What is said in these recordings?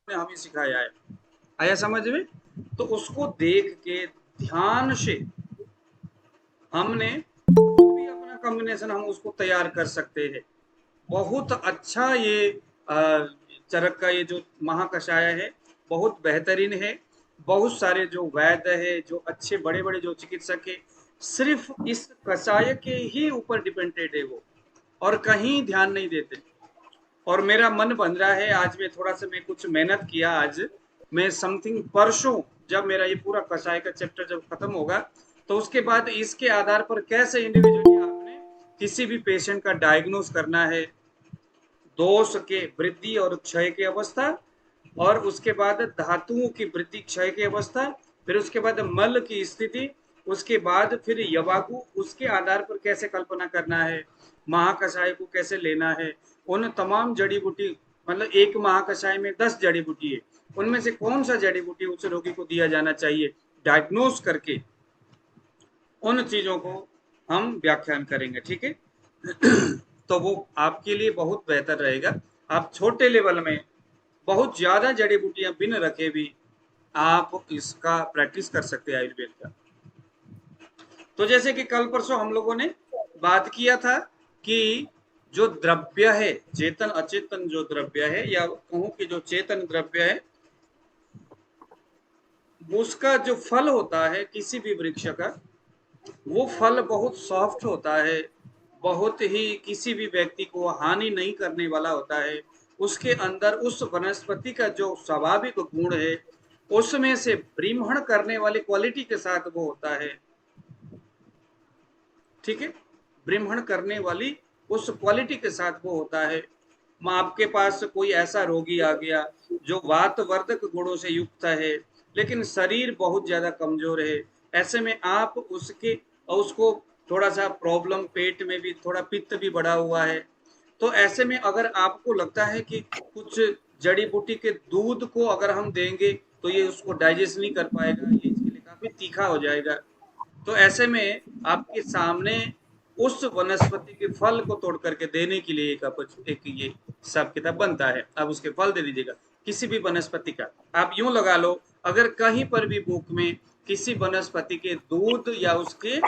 ने हमें सिखाया है। आया समझ में? तो उसको देख के ध्यान से हमने खुद भी अपना कॉम्बिनेशन हम उसको तैयार कर सकते हैं। बहुत अच्छा ये चरक का ये जो महाकषाय है बहुत बेहतरीन है। बहुत सारे जो वैद्य है, जो अच्छे बड़े बड़े जो चिकित्सक है, सिर्फ इस कषाय के ही ऊपर डिपेंडेड है वो, और कहीं ध्यान नहीं देते। और मेरा मन बन रहा है आज मैं थोड़ा सा मैं कुछ मेहनत किया। आज मैं समथिंग परसों जब मेरा ये पूरा कषाय का चैप्टर जब खत्म होगा, तो उसके बाद इसके आधार पर कैसे इंडिविजुअली आपने किसी भी पेशेंट का डायग्नोस करना है, दोष के वृद्धि और क्षय की अवस्था, और उसके बाद धातुओं की वृद्धि क्षय की अवस्था, फिर उसके बाद मल की स्थिति, उसके बाद फिर यवागु, उसके आधार पर कैसे कल्पना करना है, महाकषाय को कैसे लेना है, उन तमाम जड़ी बूटी, मतलब एक महाकषाय में 10 जड़ी बूटी है, उनमें से कौन सा जड़ी बूटी उस रोगी को दिया जाना चाहिए, डायग्नोस करके उन चीजों को हम व्याख्यान करेंगे। ठीक है? तो वो आपके लिए बहुत बेहतर रहेगा। आप छोटे लेवल में बहुत ज्यादा जड़ी बूटियां बिन रखे भी आप इसका प्रैक्टिस कर सकते हैं आयुर्वेद का। तो जैसे कि कल परसों हम लोगों ने बात किया था कि जो द्रव्य है, चेतन अचेतन जो द्रव्य है, या कहूं कि जो चेतन द्रव्य है, उसका जो फल होता है किसी भी वृक्ष का, वो फल बहुत सॉफ्ट होता है, बहुत ही किसी भी व्यक्ति को हानि नहीं करने वाला होता है। उसके अंदर उस वनस्पति का जो स्वाभाविक गुण है, उसमें से ब्रीमहण करने वाली क्वालिटी के साथ वो होता है। ठीक है? ब्रीमहण करने वाली उस क्वालिटी के साथ वो होता है। आपके पास कोई ऐसा रोगी आ गया जो वातवर्धक गुणों से युक्त है, लेकिन शरीर बहुत ज्यादा कमजोर है, ऐसे में आप उसको थोड़ा सा प्रॉब्लम, पेट में भी थोड़ा पित्त भी बढ़ा हुआ है, तो ऐसे में अगर आपको लगता है कि कुछ जड़ी बूटी के दूध को अगर हम देंगे तो ये उसको डाइजेस्ट नहीं कर पाएगा, ये इसके लिए काफी तीखा हो जाएगा, तो ऐसे में आपके सामने उस वनस्पति के फल को तोड़ करके देने के लिए एक ये हिसाब किताब बनता है। आप उसके फल दे दीजिएगा किसी भी वनस्पति का। आप यूं लगा लो, अगर कहीं पर भी बुक में किसी वनस्पति के दूध या उसके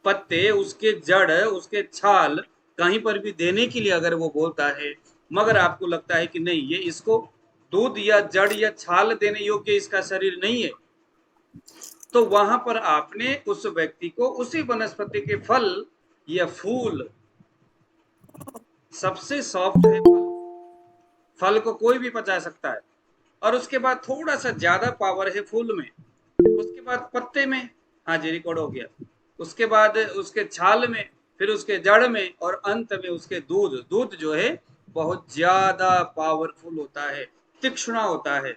पत्ते, उसके जड़, उसके छाल कहीं पर भी देने के लिए अगर वो बोलता है, मगर आपको लगता है कि नहीं ये इसको दूध या जड़ या छाल देने योग्य इसका शरीर नहीं है, तो वहां पर आपने उस व्यक्ति को उसी वनस्पति के फल या फूल, सबसे सॉफ्ट है फल, फल को कोई भी पचा सकता है, और उसके बाद थोड़ा सा ज्यादा पावर है फूल में, उसके बाद पत्ते में, हाँ जी रिकॉर्ड हो गया, उसके बाद उसके छाल में, फिर उसके जड़ में, और अंत में उसके दूध। दूध जो है बहुत ज्यादा पावरफुल होता है, तीक्ष्ण होता है।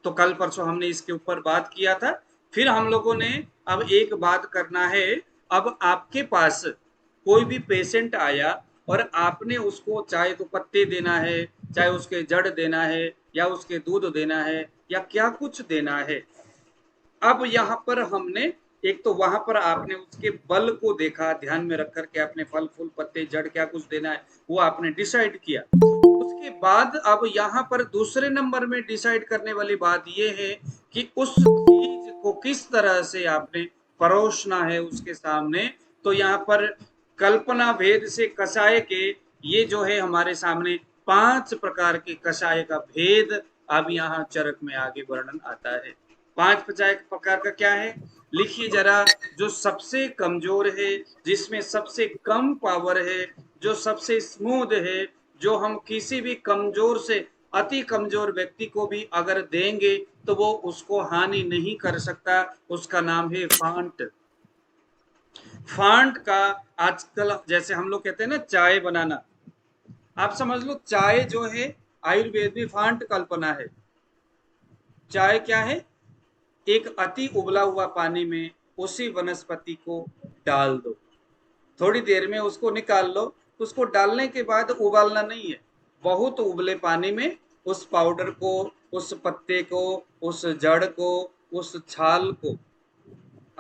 तो कल परसों हमने इसके ऊपर बात किया था। फिर हम लोगों ने अब एक बात करना है। अब आपके पास कोई भी पेशेंट आया और आपने उसको चाहे तो पत्ते देना है, चाहे उसके जड़ देना है, या उसके दूध देना है, या क्या कुछ देना है। अब यहाँ पर हमने एक तो वहां पर आपने उसके बल को देखा, ध्यान में रख करके आपने फल फूल पत्ते जड़ क्या कुछ देना है वो आपने डिसाइड किया। उसके बाद अब यहाँ पर दूसरे नंबर में डिसाइड करने वाली बात ये है कि उस चीज को किस तरह से आपने परोसना है उसके सामने। तो यहाँ पर कल्पना भेद से कषाय के, ये जो है हमारे सामने 5 प्रकार के कषाय का भेद अब यहाँ चरक में आगे वर्णन आता है। 5 प्रकार का क्या है, लिखिए जरा। जो सबसे कमजोर है, जिसमें सबसे कम पावर है, जो सबसे स्मूथ है, जो हम किसी भी कमजोर से अति कमजोर व्यक्ति को भी अगर देंगे तो वो उसको हानि नहीं कर सकता, उसका नाम है फांट। फांट का आजकल जैसे हम लोग कहते हैं ना चाय बनाना, आप समझ लो चाय जो है आयुर्वेद में फांट कल्पना है। चाय क्या है, एक अति उबला हुआ पानी में उसी वनस्पति को डाल दो, थोड़ी देर में उसको निकाल लो। उसको डालने के बाद उबालना नहीं है, बहुत उबले पानी में उस पाउडर को, उस पत्ते को, उस जड़ को, उस छाल को।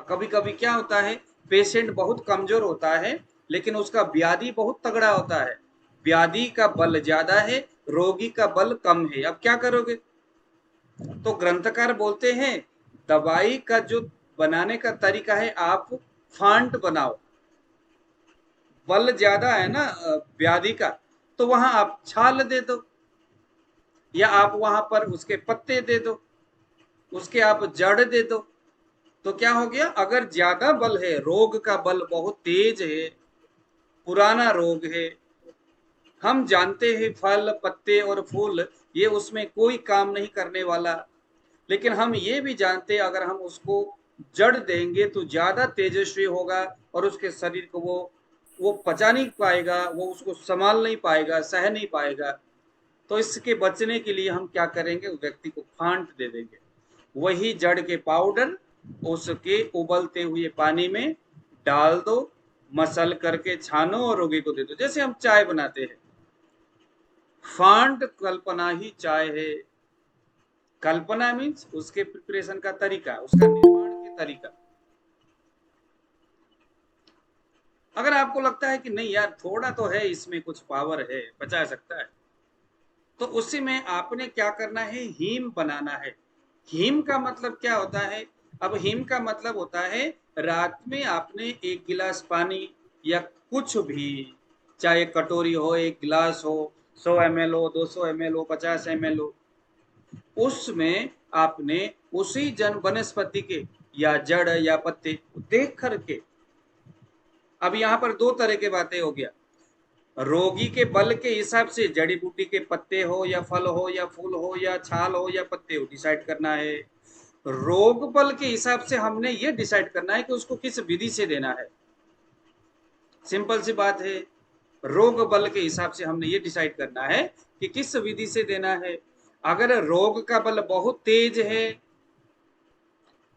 कभी कभी क्या होता है, पेशेंट बहुत कमजोर होता है लेकिन उसका व्याधि बहुत तगड़ा होता है, व्याधि का बल ज्यादा है, रोगी का बल कम है, अब क्या करोगे? तो ग्रंथकार बोलते हैं दवाई का जो बनाने का तरीका है, आप फांट बनाओ। बल ज्यादा है ना व्याधि का, तो वहां आप छाल दे दो, या आप वहां पर उसके पत्ते दे दो, उसके आप जड़ दे दो। तो क्या हो गया, अगर ज्यादा बल है, रोग का बल बहुत तेज है, पुराना रोग है, हम जानते हैं फल पत्ते और फूल ये उसमें कोई काम नहीं करने वाला, लेकिन हम ये भी जानते हैं अगर हम उसको जड़ देंगे तो ज्यादा तेजस्वी होगा, और उसके शरीर को वो पचा नहीं पाएगा, वो उसको संभाल नहीं पाएगा, सह नहीं पाएगा। तो इसके बचने के लिए हम क्या करेंगे, उस व्यक्ति को फांट दे देंगे, वही जड़ के पाउडर उसके उबलते हुए पानी में डाल दो, मसल करके छानो और रोगी को दे दो, जैसे हम चाय बनाते हैं। फांट कल्पना ही चाय है। कल्पना मीन्स उसके प्रिपरेशन का तरीका, उसका निर्माण के तरीका। अगर आपको लगता है कि नहीं यार थोड़ा तो है इसमें, कुछ पावर है, बचा सकता है, तो उसी में आपने क्या करना है, हीम बनाना है। हीम का मतलब क्या होता है? अब हीम का मतलब होता है रात में आपने एक गिलास पानी या कुछ भी, चाहे कटोरी हो, एक गिलास हो, 100 ml हो, 200 ml हो, 50 ml हो, उसमें आपने उसी जन वनस्पति के या जड़ या पत्ते देख करके, अब यहां पर दो तरह के बातें हो गया, रोगी के बल के हिसाब से जड़ी बूटी के पत्ते हो या फल हो या फूल हो या छाल हो या पत्ते हो डिसाइड करना है। रोग बल के हिसाब से हमने ये डिसाइड करना है कि उसको किस विधि से देना है। सिंपल सी बात है, रोग बल के हिसाब से हमने ये डिसाइड करना है कि किस विधि से देना है। अगर रोग का बल बहुत तेज है,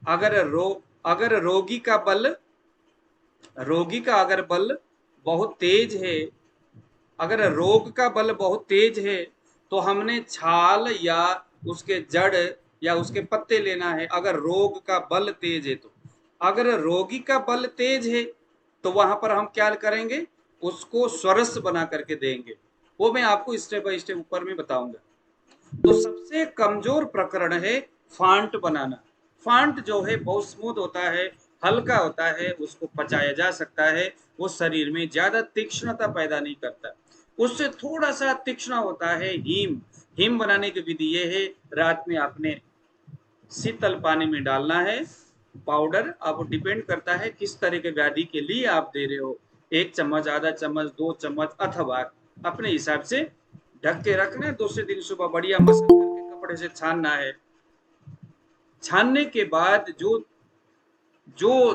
अगर रोगी का अगर बल बहुत तेज है, अगर रोग का बल बहुत तेज है, तो हमने छाल या उसके जड़ या उसके पत्ते लेना है, अगर रोग का बल तेज है तो। अगर रोगी का बल तेज है तो वहां पर हम क्या करेंगे, उसको स्वरस बना करके देंगे, वो मैं आपको स्टेप बाय स्टेप ऊपर में बताऊंगा। तो सबसे कमजोर प्रकरण है फांट बनाना। फांट जो है बहुत स्मूथ होता है, हल्का होता है, उसको पचाया जा सकता है, वो शरीर में ज्यादा तीक्ष्णता पैदा नहीं करता। उससे थोड़ा सा तीक्ष्ण होता है हीम। हीम बनाने की विधि ये है, रात में आपने शीतल पानी में डालना है पाउडर। अब डिपेंड करता है किस तरह के व्याधि के लिए आप दे रहे हो, 1 चम्मच, आधा चम्मच, 2 चम्मच, अथवा अपने हिसाब से ढक के रखना है। दूसरे दिन सुबह बढ़िया मसल करके कपड़े से छानना है। छानने के बाद जो जो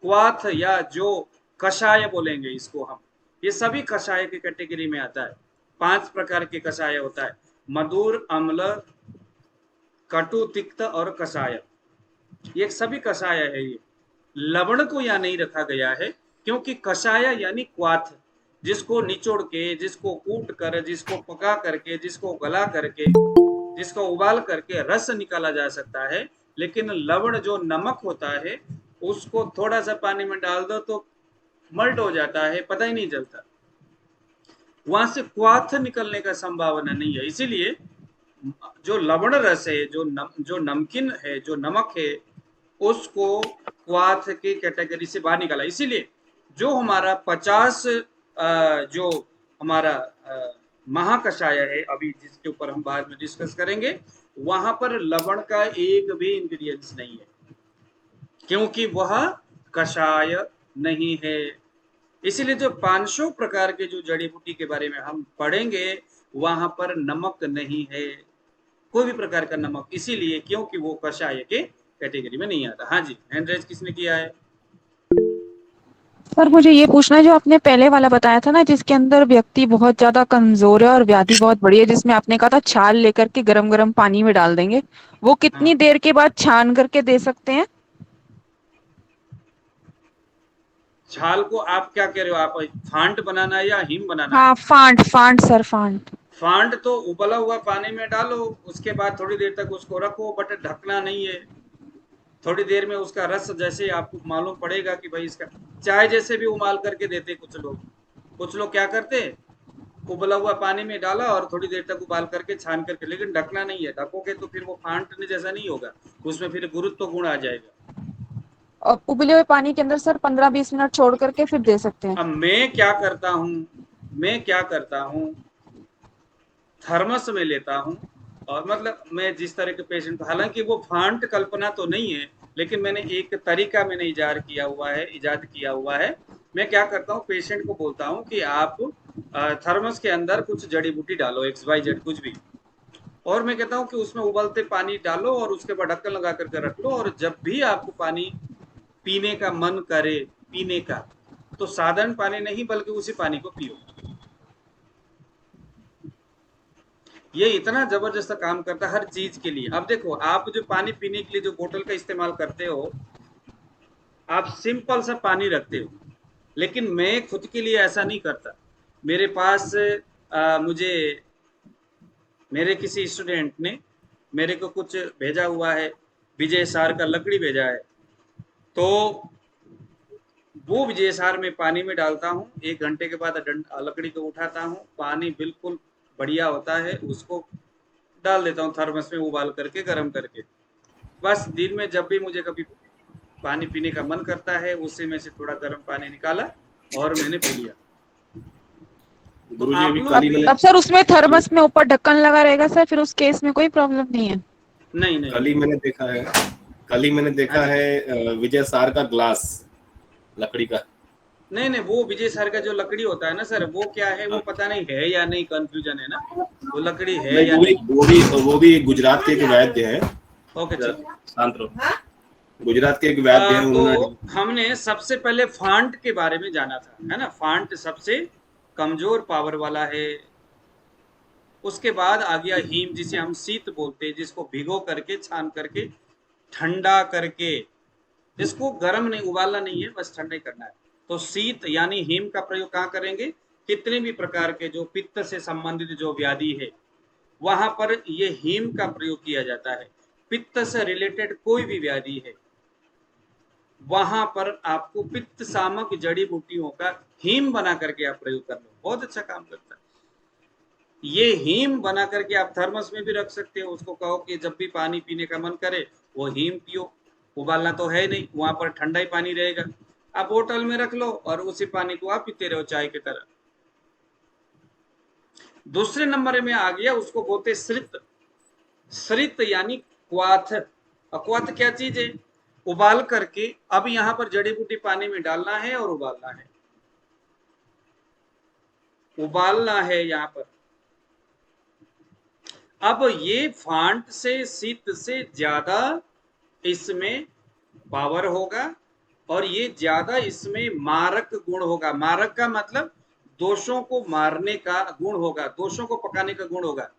क्वाथ या जो कषाय बोलेंगे इसको हम, ये सभी कषाय की कैटेगरी में आता है। 5 प्रकार के कषाय होता है, मधुर, अम्ल, कटु, तिक्त और कषाय। ये सभी कषाय है। ये लवण को यहाँ नहीं रखा गया है, क्योंकि कषाय यानी क्वाथ, जिसको निचोड़ के, जिसको कूट कर, जिसको पका करके, जिसको गला करके, जिसको उबाल करके रस निकाला जा सकता है। लेकिन लवण जो नमक होता है, उसको थोड़ा सा पानी में डाल दो तो मल्ट हो जाता है, पता ही नहीं चलता, वहां से क्वाथ निकलने का संभावना नहीं है। इसीलिए जो लवण रस है, जो नमकीन है, जो नमक है, उसको क्वाथ की कैटेगरी से बाहर निकाला। इसीलिए जो हमारा 50 जो हमारा महाकषाय है, अभी जिसके ऊपर हम बाद में डिस्कस करेंगे, वहां पर लवण का एक भी इंग्रेडिएंट्स नहीं है, क्योंकि वह कषाय नहीं है। इसीलिए जो 500 प्रकार के जो जड़ी बूटी के बारे में हम पढ़ेंगे, वहां पर नमक नहीं है, कोई भी प्रकार का नमक, इसीलिए क्योंकि वो कषाय के कैटेगरी में नहीं आता। हाँ जी, हैंड रेज किसने किया है? सर मुझे ये पूछना है, जो आपने पहले वाला बताया था ना, जिसके अंदर व्यक्ति बहुत ज्यादा कमजोर है और व्याधि बहुत बड़ी है, जिसमें आपने कहा था छाल लेकर के गरम गरम पानी में डाल देंगे, वो कितनी हाँ, देर के बाद छान करके दे सकते हैं? छाल को आप क्या कह रहे हो, आप फांट बनाना है या हिम बनाना है? हाँ, font font sir, font. Font तो उबला हुआ पानी में डालो, उसके बाद थोड़ी देर तक उसको रखो, बट ढकना नहीं है। थोड़ी देर में उसका रस जैसे आपको मालूम पड़ेगा कि भाई इसका, चाय जैसे भी उबाल करके देते कुछ लोग। कुछ लोग क्या करते, उबला हुआ पानी में डाला और थोड़ी देर तक उबाल करके छान करके, लेकिन ढकना नहीं है, ढकोगे तो फिर वो फांटने जैसा नहीं होगा, उसमें फिर गुरुत्व गुण आ जाएगा। और उबले हुए पानी के अंदर सर 15-20 मिनट छोड़ करके फिर दे सकते हैं? अब मैं क्या करता हूँ, थर्मस में लेता हूँ, और मतलब मैं जिस तरह के पेशेंट, हालांकि वो फांट कल्पना तो नहीं है, लेकिन मैंने एक तरीका मैंने इजाद किया हुआ है। मैं क्या करता हूँ, पेशेंट को बोलता हूँ कि आप थर्मस के अंदर कुछ जड़ी बूटी डालो, एक्स वाई जेड कुछ भी, और मैं कहता हूँ कि उसमें उबलते पानी डालो और उसके बाद ढक्कन लगा करके रख लो, और जब भी आपको पानी पीने का मन करे, पीने का, तो साधारण पानी नहीं बल्कि उसी पानी को पियो। ये इतना जबरदस्त काम करता है हर चीज के लिए। अब देखो, आप जो पानी पीने के लिए जो बोतल का इस्तेमाल करते हो, आप सिंपल सा पानी रखते हो, लेकिन मैं खुद के लिए ऐसा नहीं करता। मेरे पास मुझे मेरे किसी स्टूडेंट ने मेरे को कुछ भेजा हुआ है, विजय सार का लकड़ी भेजा है, तो वो विजय सार में पानी में डालता हूँ, 1 घंटे के बाद लकड़ी को उठाता हूँ, पानी बिल्कुल बढ़िया होता है, उसको डाल देता हूँ थर्मस में उबाल करके, गर्म करके। बस दिन में जब भी मुझे कभी पानी पीने का मन करता है, उसी में से थोड़ा गर्म पानी निकाला और मैंने पी लिया। तो गुरुजी आप अभी लोग कल अब ही भी। मैंने अब सर उसमें थर्मस में ऊपर ढक्कन लगा रहेगा सर, फिर उस केस में कोई प्रॉब्लम नहीं है? नहीं नहीं कल ही नहीं। मैंने देखा है कल ही मैंने हाँ देखा जी। है विजय सार का ग्लास लकड़ी का। नहीं नहीं, वो विजय सर का जो लकड़ी होता है ना सर, वो क्या है, वो हाँ, पता नहीं है या नहीं, कंफ्यूजन है ना, वो लकड़ी है नहीं या नहीं। वो भी गुजरात के एक वैद्य हैं। ओके, जरा ठीक है। शांत रहो। गुजरात के एक वैद्य हैं, तो उन्होंने हमने सबसे पहले फांट के बारे में जाना था, है ना, फांट सबसे कमजोर पावर वाला है। उसके बाद आ गया हीम, जिसे हम शीत बोलते हैं, जिसको भिगो करके छान करके ठंडा करके, इसको गर्म नहीं, उबालना नहीं है, बस ठंडा ही करना है। तो शीत यानी हीम का प्रयोग कहाँ करेंगे, कितने भी प्रकार के जो पित्त से संबंधित जो व्याधि है, वहां पर ये हीम का प्रयोग किया जाता है। पित्त से रिलेटेड कोई भी व्याधि है, वहां पर आपको पित्त सामक जड़ी बूटियों का हीम बना करके आप प्रयोग कर लो, बहुत अच्छा काम करता है। ये हीम बना करके आप थर्मस में भी रख सकते हो, उसको कहो कि जब भी पानी पीने का मन करे वो हीम पियो, उबालना तो है नहीं, वहां पर ठंडा ही पानी रहेगा, आप बोतल में रख लो और उसी पानी को आप पीते रहो चाय की तरह। दूसरे नंबर में आ गया, उसको बोलते श्रित। श्रित यानी क्वाथ। अक्वाथ क्या चीज है, उबाल करके अब यहां पर जड़ी बूटी पानी में डालना है और उबालना है, उबालना है यहां पर। अब ये फांट से शीत से ज्यादा इसमें पावर होगा, और ये ज्यादा इसमें मारक गुण होगा। मारक का मतलब दोषों को मारने का गुण होगा, दोषों को पकाने का गुण होगा।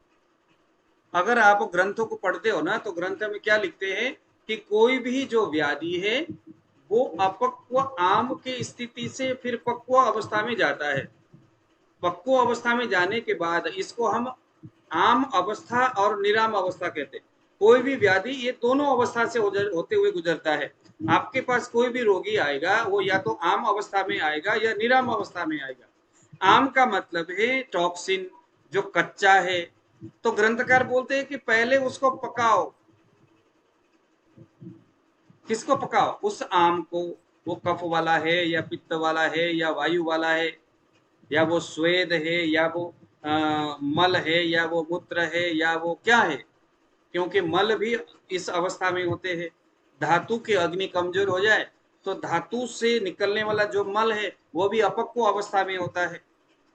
अगर आप ग्रंथों को पढ़ते हो ना, तो ग्रंथ में क्या लिखते हैं कि कोई भी जो व्याधि है वो अपक्व आम के स्थिति से फिर पक्व अवस्था में जाता है। पक्व अवस्था में जाने के बाद इसको हम आम अवस्था और निराम अवस्था कहते हैं। कोई भी व्याधि ये दोनों अवस्था से होते हुए गुजरता है। आपके पास कोई भी रोगी आएगा, वो या तो आम अवस्था में आएगा या निराम अवस्था में आएगा। आम का मतलब है टॉक्सिन, जो कच्चा है, तो ग्रंथकार बोलते हैं कि पहले उसको पकाओ। किसको पकाओ, उस आम को, वो कफ वाला है या पित्त वाला है या वायु वाला है, या वो स्वेद है या वो मल है या वो मूत्र है या वो क्या है, क्योंकि मल भी इस अवस्था में होते हैं। धातु की अग्नि कमजोर हो जाए तो धातु से निकलने वाला जो मल है वो भी अपक्व अवस्था में होता है,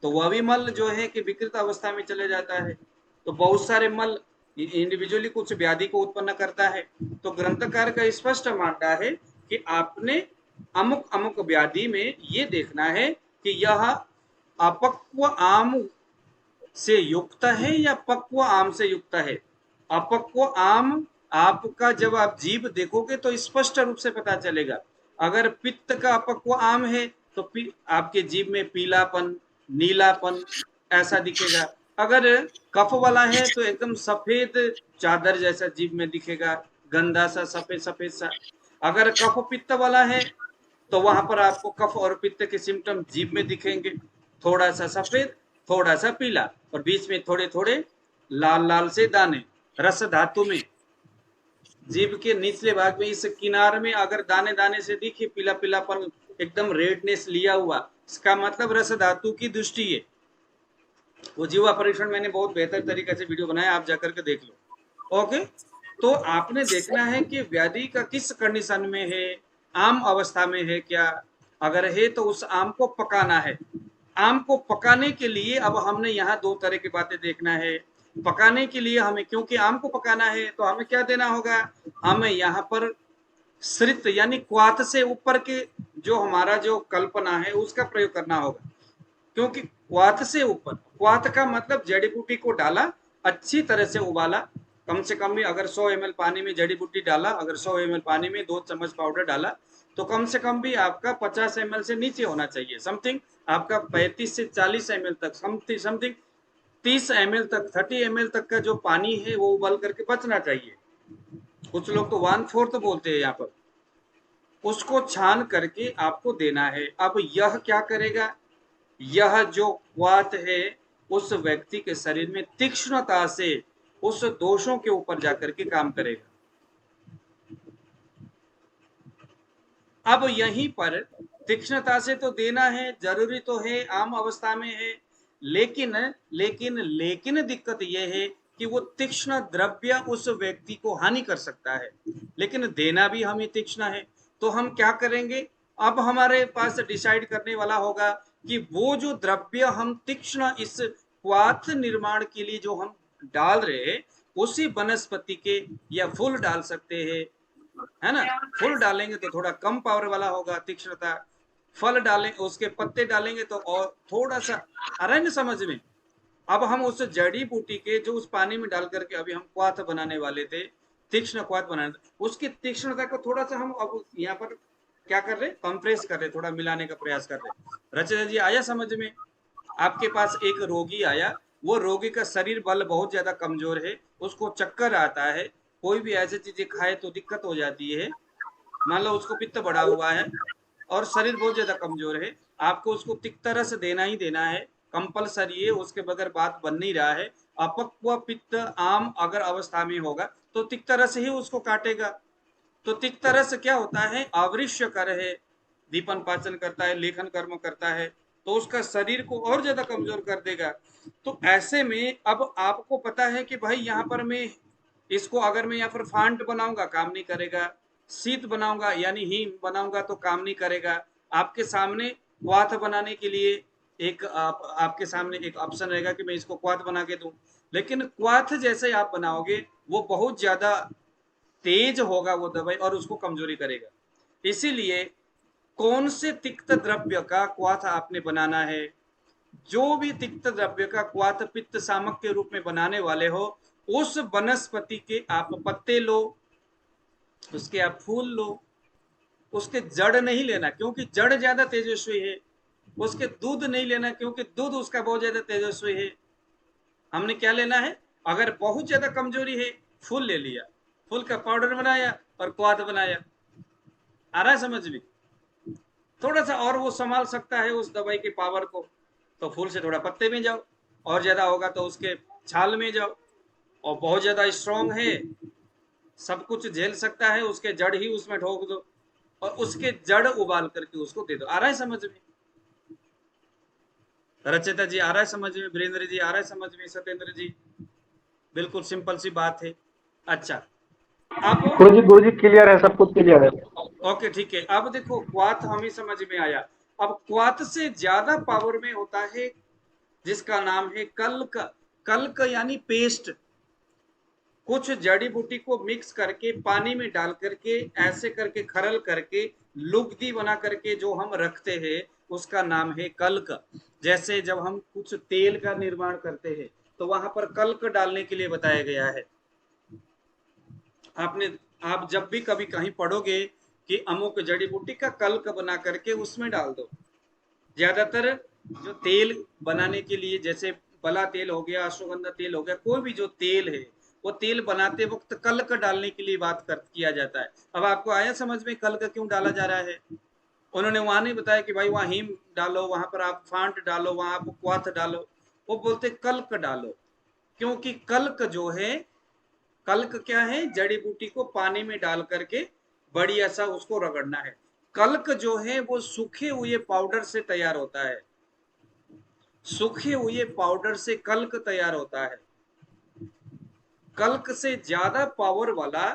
तो वह भी मल जो है कि विकृत अवस्था में चले जाता है। तो बहुत सारे मल इंडिविजुअली कुछ व्याधि को उत्पन्न करता है। तो ग्रंथकार का स्पष्ट मानना है कि आपने अमुक अमुक व्याधि में ये देखना है कि यह अपक्व आम से युक्त है या पक्व आम से युक्त है। अपक्व आम आपका जब आप जीभ देखोगे तो स्पष्ट रूप से पता चलेगा। अगर पित्त का अपक्व आम है तो आपके जीभ में पीलापन, नीलापन ऐसा दिखेगा। अगर कफ वाला है तो एकदम सफेद चादर जैसा जीभ में दिखेगा, गंदा सा सफेद सफेद सा। अगर कफ पित्त वाला है तो वहां पर आपको कफ और पित्त के सिम्टम जीभ में दिखेंगे, थोड़ा सा सफेद, थोड़ा सा पीला, और बीच में थोड़े थोड़े लाल लाल से दाने। रस धातु में जीभ के निचले भाग में इस किनार में अगर दाने दाने से दिखे पीला पीलापन, एकदम रेडनेस लिया हुआ, इसका मतलब रस धातु की दृष्टि है। वो जीवा परीक्षण मैंने बहुत बेहतर तरीके से वीडियो बनाया, आप जाकर के देख लो। ओके, तो आपने देखना है कि व्याधि का किस कंडीशन में है, आम अवस्था में है क्या, अगर है तो उस आम को पकाना है। आम को पकाने के लिए अब हमने यहाँ दो तरह की बातें देखना है। पकाने के लिए हमें, क्योंकि आम को पकाना है तो हमें क्या देना होगा, हमें यहाँ पर श्रित यानी क्वाथ से ऊपर के जो हमारा जो कल्पना है उसका प्रयोग करना होगा। क्योंकि क्वाथ से ऊपर, क्वाथ का मतलब जड़ी बूटी को डाला, अच्छी तरह से उबाला, कम से कम भी अगर 100 ml पानी में जड़ी बूटी डाला, अगर 100 ml पानी में 2 चम्मच पाउडर डाला, तो कम से कम भी आपका 50 ml से नीचे होना चाहिए। समथिंग आपका 35 से 40 ml तक, समथिंग 30 ml तक, 30 ml तक का जो पानी है वो उबाल करके बचना चाहिए। कुछ लोग तो 1/4 बोलते हैं यहाँ पर। उसको छान करके आपको देना है। अब यह क्या करेगा, यह जो क्वाथ है उस व्यक्ति के शरीर में तीक्ष्णता से उस दोषों के ऊपर जाकर के काम करेगा। अब यहीं पर तीक्ष्णता से तो देना है, जरूरी तो है, आम अवस्था में है, लेकिन लेकिन लेकिन दिक्कत यह है कि वो तीक्ष्ण द्रव्य उस व्यक्ति को हानि कर सकता है, लेकिन देना भी हमें तीक्ष्ण है। तो हम क्या करेंगे, अब हमारे पास डिसाइड करने वाला होगा कि वो जो द्रव्य हम तीक्ष्ण इस क्वाथ निर्माण के लिए जो हम डाल रहे हैं, उसी वनस्पति के या फूल डाल सकते हैं, है ना। फूल डालेंगे तो थोड़ा कम पावर वाला होगा तीक्ष्णता, फल डालें, उसके पत्ते डालेंगे तो और थोड़ा सा, आ रहा है ना समझ में। अब हम उस जड़ी बूटी के जो उस पानी में डाल करके अभी हम क्वाथ बनाने वाले थे, तीक्ष्ण क्वाथ बनाने, उसकी तीक्ष्णता को थोड़ा सा हम अब यहाँ पर क्या कर रहे, कंप्रेस कर रहे, थोड़ा मिलाने का प्रयास कर रहे। रचना जी आया समझ में। आपके पास एक रोगी आया, वो रोगी का शरीर बल बहुत ज्यादा कमजोर है, उसको चक्कर आता है, कोई भी ऐसी चीजें खाए तो दिक्कत हो जाती है, मान लो उसको पित्त बढ़ा हुआ है और शरीर बहुत ज्यादा कमजोर है, आपको उसको तिक्त रस देना ही देना है, कंपलसरी है, उसके बगैर बात बन नहीं रहा है। अपक्व पित्त आम अगर अवस्था में होगा तो तिक्त रस ही उसको काटेगा। तो तिक्त रस क्या होता है, आवृष्य कर है, दीपन पाचन करता है, लेखन कर्म करता है, तो उसका शरीर को और ज्यादा कमजोर कर देगा। तो ऐसे में अब आपको पता है कि भाई यहाँ पर मैं इसको अगर मैं यहाँ पर फांट बनाऊंगा काम नहीं करेगा, शीत बनाऊंगा यानी हीम बनाऊंगा तो काम नहीं करेगा। आपके सामने क्वाथ बनाने के लिए एक आपके सामने एक ऑप्शन रहेगा कि मैं इसको क्वाथ बना के दूं, लेकिन क्वाथ जैसे आप बनाओगे वो बहुत ज्यादा तेज होगा वो दवाई और उसको कमजोरी करेगा। इसीलिए कौन से तिक्त द्रव्य का क्वाथ आपने बनाना है, जो भी तिक्त द्रव्य का क्वाथ पित्त सामक के रूप में बनाने वाले हो, उस वनस्पति के आप पत्ते लो, उसके आप फूल लो, उसके जड़ नहीं लेना क्योंकि जड़ ज्यादा तेजस्वी है, उसके दूध नहीं लेना क्योंकि दूध उसका बहुत ज्यादा तेजस्वी है। हमने क्या लेना है, अगर बहुत ज्यादा कमजोरी है फूल ले लिया, फूल का पाउडर बनाया और क्वाथ बनाया। आ रहा है समझ में। थोड़ा सा और वो संभाल सकता है उस दवाई के पावर को, तो फूल से थोड़ा पत्ते में जाओ, और ज्यादा होगा तो उसके छाल में जाओ, और बहुत ज्यादा स्ट्रांग है, सब कुछ झेल सकता है, उसके जड़ ही उसमें ठोक दो और उसके जड़ उबाल करके उसको दे दो। आ रहा है समझ में। रचिता जी आ रहा है समझ में, वीरेंद्र जी आ रहा है समझ में, सत्येंद्र जी, बिल्कुल सिंपल सी बात है। अच्छा अब गुरु जी क्लियर है, सब कुछ क्लियर है। ओके ठीक है, अब देखो क्वाथ हमें समझ में आया। अब क्वाथ से ज्यादा पावर में होता है जिसका नाम है कल्क। कल्क यानी पेस्ट, कुछ जड़ी बूटी को मिक्स करके पानी में डाल करके ऐसे करके खरल करके लुगदी बना करके जो हम रखते हैं उसका नाम है कल्क। जैसे जब हम कुछ तेल का निर्माण करते हैं तो वहां पर कल्क डालने के लिए बताया गया है। आप जब भी कभी कहीं पढ़ोगे कि अमुक जड़ी बूटी का कल्क बना करके उसमें डाल दो। ज्यादातर जो तेल बनाने के लिए, जैसे बला तेल हो गया, अश्वगंधा तेल हो गया, कोई भी जो तेल है वो तेल बनाते वक्त कल्क डालने के लिए बात किया जाता है। अब आपको आया समझ में कल्क क्यों डाला जा रहा है। उन्होंने वहां नहीं बताया कि भाई वहां हीम डालो, वहां पर आप फांट डालो, वहां आप क्वाथ डालो, वो बोलते कल्क डालो, क्योंकि कल्क जो है, कल्क क्या है, जड़ी बूटी को पानी में डाल करके बढ़िया सा उसको रगड़ना है। कल्क जो है वो सूखे हुए पाउडर से तैयार होता है, सूखे हुए पाउडर से कल्क तैयार होता है। कल्क से ज्यादा पावर वाला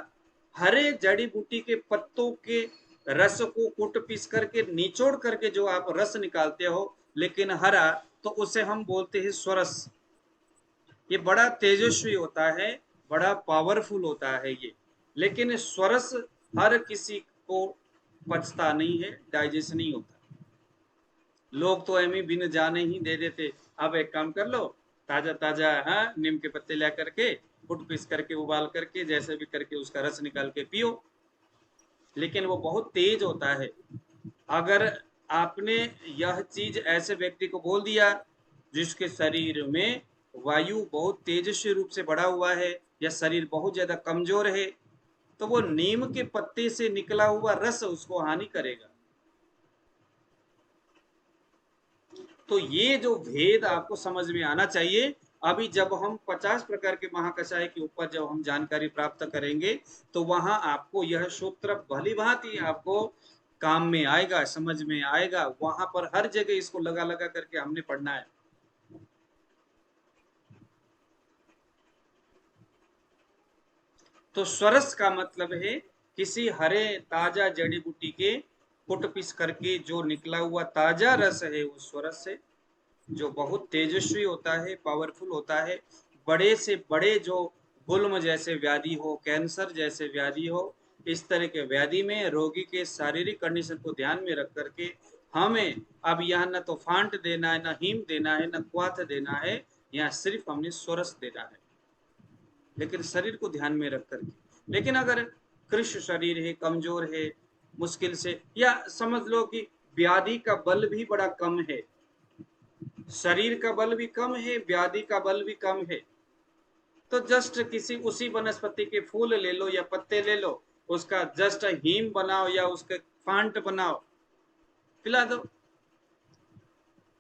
हरे जड़ी बूटी के पत्तों के रस को कूट पीस करके निचोड़ करके जो आप रस निकालते हो, लेकिन हरा, तो उसे हम बोलते हैं स्वरस। ये बड़ा तेजस्वी होता है, बड़ा पावरफुल होता है ये, लेकिन स्वरस हर किसी को पचता नहीं है, डाइजेस्ट नहीं होता। लोग तो एम बिन जाने ही दे देते, अब एक काम कर लो, ताजा ताजा नीम के पत्ते ला करके कुट पीस करके उबाल करके जैसे भी करके उसका रस निकाल के पियो, लेकिन वो बहुत तेज होता है। अगर आपने यह चीज ऐसे व्यक्ति को बोल दिया जिसके शरीर में वायु बहुत तेजस्वी रूप से बढ़ा हुआ है या शरीर बहुत ज्यादा कमजोर है, तो वो नीम के पत्ते से निकला हुआ रस उसको हानि करेगा। तो ये जो भेद आपको समझ में आना चाहिए। अभी जब हम 50 प्रकार के महाकषाय के ऊपर जब हम जानकारी प्राप्त करेंगे, तो वहां आपको यह सूत्र भली भांति आपको काम में आएगा, समझ में आएगा। वहां पर हर जगह इसको लगा लगा करके हमने पढ़ना है। तो स्वरस का मतलब है किसी हरे ताजा जड़ी बूटी के कुट पीस करके जो निकला हुआ ताजा रस है, उस स्वरस से, जो बहुत तेजस्वी होता है, पावरफुल होता है। बड़े से बड़े जो गुल्म जैसे व्याधि हो, कैंसर जैसे व्याधि हो, इस तरह के व्याधि में रोगी के शारीरिक कंडीशन को ध्यान में रख करके हमें अब यहाँ न तो फांट देना है, न हीम देना है, न क्वाथ देना है, यहाँ सिर्फ हमने स्वरस देना है, लेकिन शरीर को ध्यान में रख करके। लेकिन अगर कृष्ण शरीर है, कमजोर है, मुश्किल से, या समझ लो कि व्याधि का बल भी बड़ा कम है, शरीर का बल भी कम है, व्याधि का बल भी कम है, तो जस्ट किसी उसी वनस्पति के फूल ले लो या पत्ते ले लो, उसका जस्ट हीम बनाओ या उसके फांट बनाओ, पिला दो।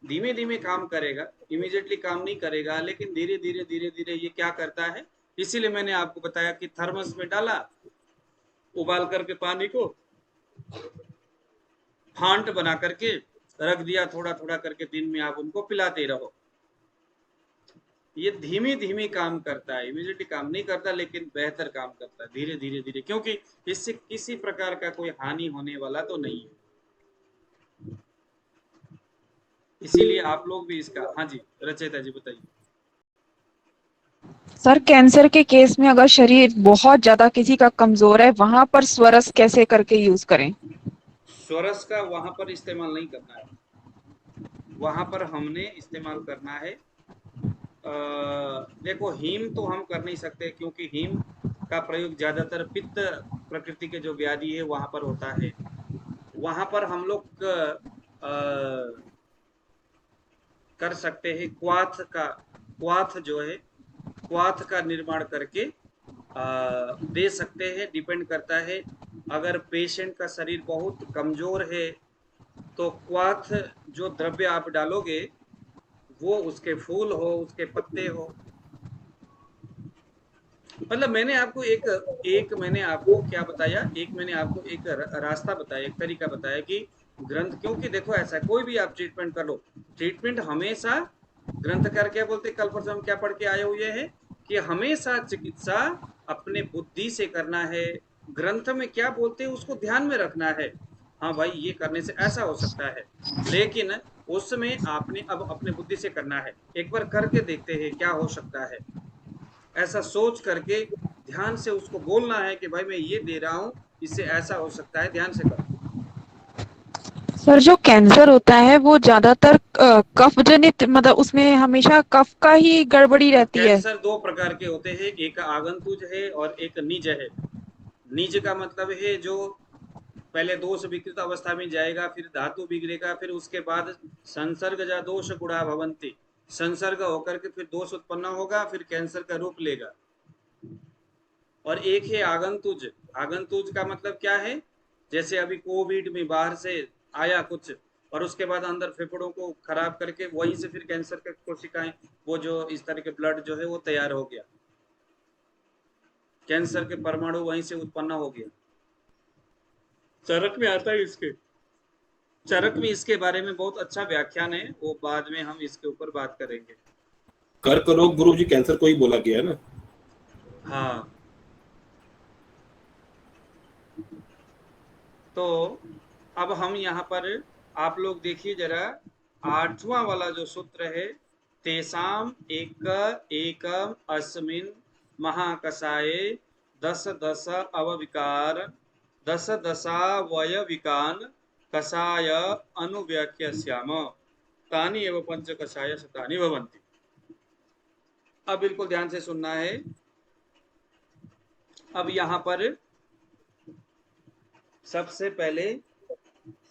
धीमे धीमे काम करेगा, इमीडिएटली काम नहीं करेगा, लेकिन धीरे धीरे धीरे धीरे ये क्या करता है। इसीलिए मैंने आपको बताया कि थर्मस में डाला, उबाल करके पानी को फांट बना करके रख दिया, थोड़ा थोड़ा करके दिन में आप उनको पिलाते रहो। ये धीमी धीमी काम करता है, इमीडिएटली काम नहीं करता, लेकिन बेहतर काम करता है, धीरे धीरे धीरे, क्योंकि इससे किसी प्रकार का कोई हानि होने वाला तो नहीं है। इसीलिए आप लोग भी इसका, हाँ जी रचयिता जी बताइए। सर कैंसर के केस में अगर शरीर बहुत ज्यादा किसी का कमजोर है, वहां पर स्वरस कैसे करके यूज करें? स्वरस का वहां पर इस्तेमाल नहीं करना है, वहां पर हमने इस्तेमाल करना है, देखो हीम तो हम कर नहीं सकते, क्योंकि हीम का प्रयोग ज्यादातर पित्त प्रकृति के जो व्याधि है वहां पर होता है। वहां पर हम लोग कर सकते हैं क्वाथ का, क्वाथ जो है, क्वाथ का निर्माण करके दे सकते हैं। डिपेंड करता है, अगर पेशेंट का शरीर बहुत कमजोर है तो क्वाथ जो द्रव्य आप डालोगे वो उसके फूल हो, उसके पत्ते हो। मतलब मैंने आपको एक मैंने आपको क्या बताया, एक मैंने आपको एक रास्ता बताया, एक तरीका बताया कि ग्रंथ, क्योंकि देखो ऐसा कोई भी आप ट्रीटमेंट कर लो, ट्रीटमेंट हमेशा ग्रंथकार क्या बोलते, कल परसों हम क्या पढ़ के आए हुए हैं कि हमेशा चिकित्सा अपने बुद्धि से करना है। ग्रंथ में क्या बोलते हैं उसको ध्यान में रखना है, हाँ भाई ये करने से ऐसा हो सकता है, लेकिन उसमें आपने अब अपने बुद्धि से करना है। एक बार करके देखते हैं क्या हो सकता है, ऐसा सोच करके ध्यान से उसको बोलना है कि भाई मैं ये दे रहा हूँ, इससे ऐसा हो सकता है, ध्यान से करो। सर जो कैंसर होता है वो ज्यादातर कफ जनित, मतलब उसमें हमेशा कफ का ही गड़बड़ी रहती है। कैंसर दो प्रकार के होते हैं, एक आगंतुज है और एक निज है। निज का मतलब है जो पहले दोष विकृत अवस्था में जाएगा, फिर धातु बिगड़ेगा, फिर उसके बाद संसर्गजा दोष गुणा भवंती, संसर्ग होकर के फिर दोष उत्पन्न होगा, फिर कैंसर का रूप लेगा। और एक है आगंतुज। आगंतुज का मतलब क्या है, जैसे अभी कोविड में बाहर से आया कुछ, और उसके बाद अंदर फेफड़ों को खराब करके वहीं से फिर कैंसर के कोशिकाएं, वो जो इस तरह के ब्लड जो है वो तैयार हो गया, कैंसर के परमाणु वहीं से उत्पन्न हो गया। चरक में आता है इसके, चरक में इसके बारे में बहुत अच्छा व्याख्यान है, वो बाद में हम इसके ऊपर बात करेंगे। कर्क रोग गुरु जी कैंसर को ही बोला गया है ना। हाँ, तो अब हम यहाँ पर आप लोग देखिए जरा, 8वां वाला जो सूत्र है, तेसाम एक एकम अस्मिन महाकषाये दश दश अवविकार दश दशावयविकान कषाय अनुव्याख्यास्याम तानि एव पंच कषाय शतानि भवन्ति। अब बिल्कुल ध्यान से सुनना है। अब यहाँ पर सबसे पहले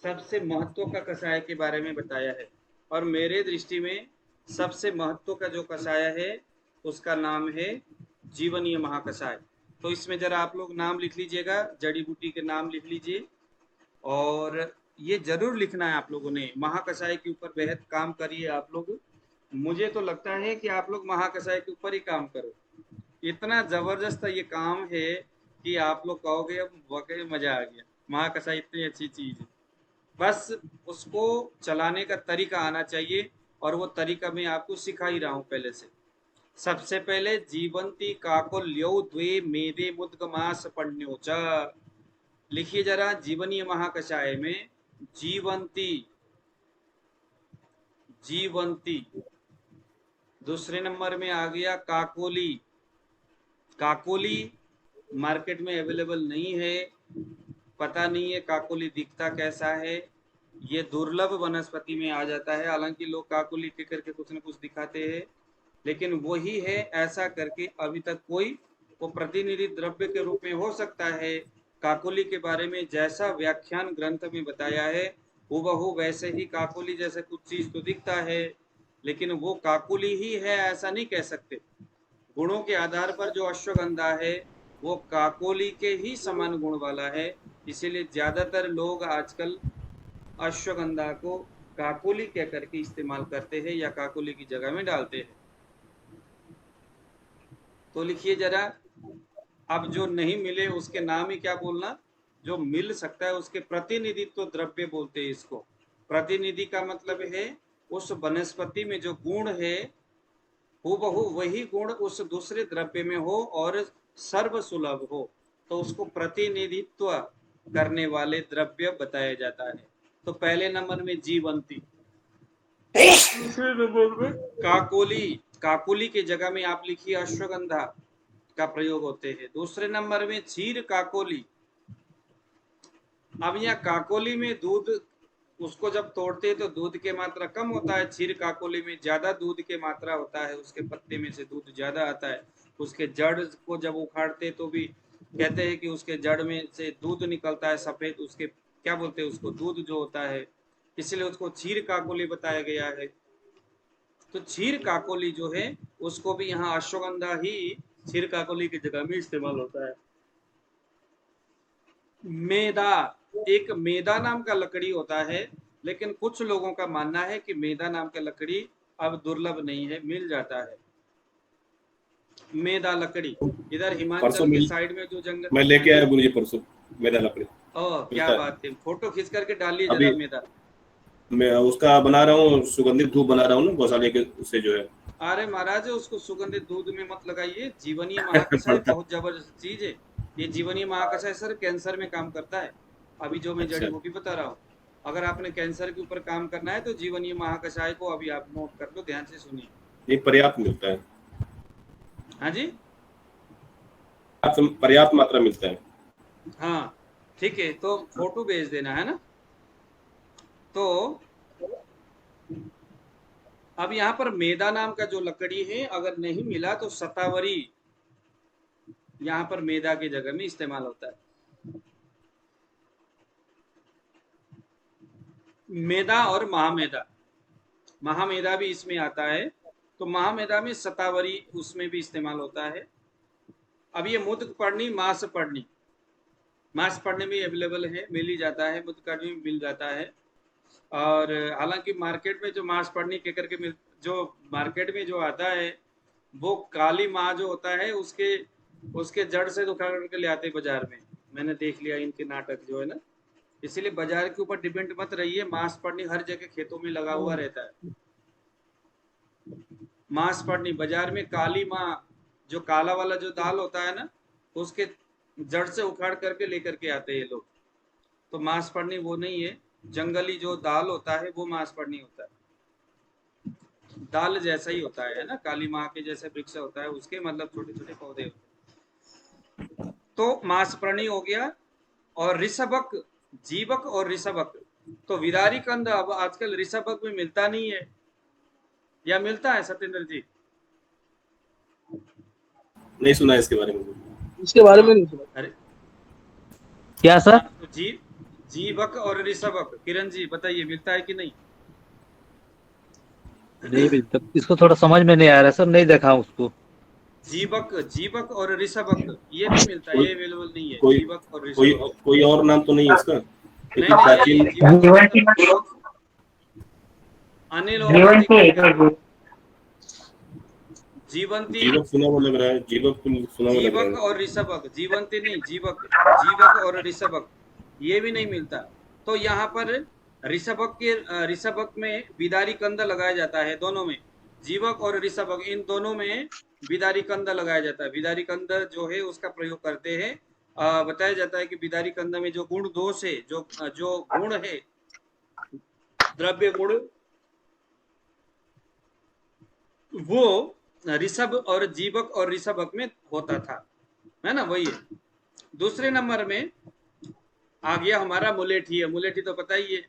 सबसे महत्व का कषाय के बारे में बताया है, और मेरे दृष्टि में सबसे महत्व का जो कषाय है उसका नाम है जीवनीय महाकषाय। तो इसमें जरा आप लोग नाम लिख लीजिएगा, जड़ी बूटी के नाम लिख लीजिए, और ये जरूर लिखना है आप लोगों ने। महाकषाय के ऊपर बेहद काम करिए आप लोग। मुझे तो लगता है कि आप लोग महाकषाय के ऊपर ही काम करो, इतना जबरदस्त ये काम है कि आप लोग कहोगे अब वाकई मजा आ गया, महाकषाय इतनी अच्छी चीज है। बस उसको चलाने का तरीका आना चाहिए, और वो तरीका मैं आपको सिखा ही रहा हूँ पहले से। सबसे पहले जीवंती काकोल्यौ द्वे मेदे मुद्गमास पण्यो च, लिखिए जरा जीवनीय महाकषाय में जीवंती, जीवंती। दूसरे नंबर में आ गया काकोली, काकोली मार्केट में अवेलेबल नहीं है, पता नहीं है काकोली दिखता कैसा है, ये दुर्लभ वनस्पति में आ जाता है। हालांकि लोग काकोली के करके कुछ न कुछ दिखाते हैं, लेकिन वही है ऐसा करके अभी तक कोई वो प्रतिनिधि द्रव्य के रूप में हो सकता है। काकोली के बारे में जैसा व्याख्यान ग्रंथ में बताया है हूबहू वैसे ही काकोली जैसे कुछ चीज तो दिखता है, लेकिन वो काकोली ही है ऐसा नहीं कह सकते। गुणों के आधार पर जो अश्वगंधा है वो काकोली के ही समान गुण वाला है, इसीलिए ज्यादातर लोग आजकल अश्वगंधा को काकोली कह करके इस्तेमाल करते हैं या काकोली की जगह में डालते हैं। तो लिखिए जरा, अब जो नहीं मिले उसके नाम ही क्या बोलना, जो मिल सकता है उसके प्रतिनिधित्व द्रव्य बोलते हैं इसको। प्रतिनिधि का मतलब है उस वनस्पति में जो गुण है हूबहू वही गुण उस दूसरे द्रव्य में हो और सर्व सुलभ हो, तो उसको प्रतिनिधित्व करने वाले द्रव्य बताया जाता है। तो पहले नंबर में जीवंती, दूसरे नंबर में काकोली, काकोली के जगह में आप लिखिए अश्वगंधा का प्रयोग होते हैं। दूसरे नंबर में क्षीर काकोली। अब यहाँ काकोली में दूध, उसको जब तोड़ते हैं तो दूध की मात्रा कम होता है, क्षीर काकोली में ज्यादा दूध की मात्रा होता है, उसके पत्ते में से दूध ज्यादा आता है। उसके जड़ को जब उखाड़ते तो भी कहते हैं कि उसके जड़ में से दूध निकलता है सफेद, उसके क्या बोलते हैं उसको, दूध जो होता है, इसलिए उसको क्षीर काकोली बताया गया है। तो क्षीर काकोली जो है उसको भी यहाँ अश्वगंधा ही क्षीर काकोली की जगह में इस्तेमाल होता है। मेदा, एक मेदा नाम का लकड़ी होता है, लेकिन कुछ लोगों का मानना है कि मेदा नाम का लकड़ी अब दुर्लभ नहीं है, मिल जाता है। मेदा लकड़ी इधर हिमाचल के साइड में जो जंगल, मैं लेके आया गुरु जी परसों मेदा लकड़ी। ओह क्या बात है, फोटो खींच करके डालिए अभी जरा मेदा। मैं उसका बना रहा हूँ, सुगंधित धूप बना रहा हूँ ना गौशाले के उससे जो है। अरे महाराज उसको सुगंधित दूध में मत लगाइए, जीवनीय महाकषाय बहुत जबरदस्त चीज है। ये जीवनीय महाकषाय सर कैंसर में काम करता है, अभी जो मैं जड़ी बूटी बता रहा हूँ। अगर आपने कैंसर के ऊपर काम करना है तो जीवनीय महाकषाय को अभी आप नोट कर लो, ध्यान से सुनिए। ये पर्याप्त मिलता है। हाँ जी, पर्याप्त मात्रा मिलता है। हाँ ठीक है, तो फोटो भेज देना है ना। तो अब यहाँ पर मेदा नाम का जो लकड़ी है अगर नहीं मिला तो शतावरी यहाँ पर मेदा की जगह में इस्तेमाल होता है। मेदा और महामेदा, महामेदा भी इसमें आता है, तो महामेदा में शतावरी उसमें भी इस्तेमाल होता है। अब ये मुद्ग पढ़नी मांस पढ़नी, मांस पढ़ने में अवेलेबल है, मिल ही जाता है, मुद्ग पढ़नी में मिल जाता है। और हालांकि मार्केट में जो मांस पड़नी के करके जो मार्केट में जो आता है वो काली माँ जो होता है उसके उसके जड़ से उखाड़ करके ले आते हैं बाजार में। मैंने देख लिया इनके नाटक जो है ना, इसीलिए बाजार के ऊपर डिपेंड मत रहिए। मांस पड़नी हर जगह खेतों में लगा हुआ रहता है। मांस पड़नी बाजार में काली माँ, जो काला वाला जो दाल होता है ना, उसके जड़ से उखाड़ करके लेकर के आते हैं लोग। तो मांस पड़नी वो नहीं है, जंगली जो दाल होता है वो मांस पड़नी होता है। दाल जैसा ही होता है ना, काली माँ के जैसे वृक्ष होता है उसके मतलब छोटे छोटे पौधे होते हैं। तो मांस पड़नी हो गया। और ऋषभक, जीवक और ऋषभक, तो विदारी कंद अब आजकल ऋषभक में मिलता नहीं है, या मिलता है सत्येंद्र जी? नहीं सुना है इसके बारे में। इसके बारे में नहीं सुना। अरे क्या सर? हाँ, तो जीवक और ऋषभक, किरण जी बताइए मिलता है कि नहीं? नहीं मिलता, इसको थोड़ा समझ में नहीं आ रहा सर, नहीं देखा उसको। जीवक, जीवक और ऋषभक ये नहीं मिलता, कोई ये अवेलेबल नहीं है, कोई जीवक और कोई ऋषभक। कोई और नाम तो नहीं है इसका? नहीं क्योंकि नहीं, प्राचीन जीवक मतलब अनिल और जीवंती, जीवक सुना हुआ लग रहा है, जीवक सुना हुआ लग रहा जीवक है। और ऋषभक, जीवंती नहीं, जीवक, जीवक और ऋषभक ये भी नहीं मिलता। तो यहाँ पर ऋषभक में बिदारी कंद लगाया जाता है, दोनों में, जीवक और ऋषभक इन दोनों में बिदारी कंद लगाया जाता है। बिदारी कंद जो है उसका प्रयोग करते हैं। बताया जाता है कि बिदारी कंद में जो गुण दोष है, जो गुण है, द्रव्य गुण, वो ऋषभ और जीवक और ऋषभक में होता था, है ना, वही है। दूसरे नंबर में आ गया हमारा मुलेठी है। मुलेठी तो पता ही है।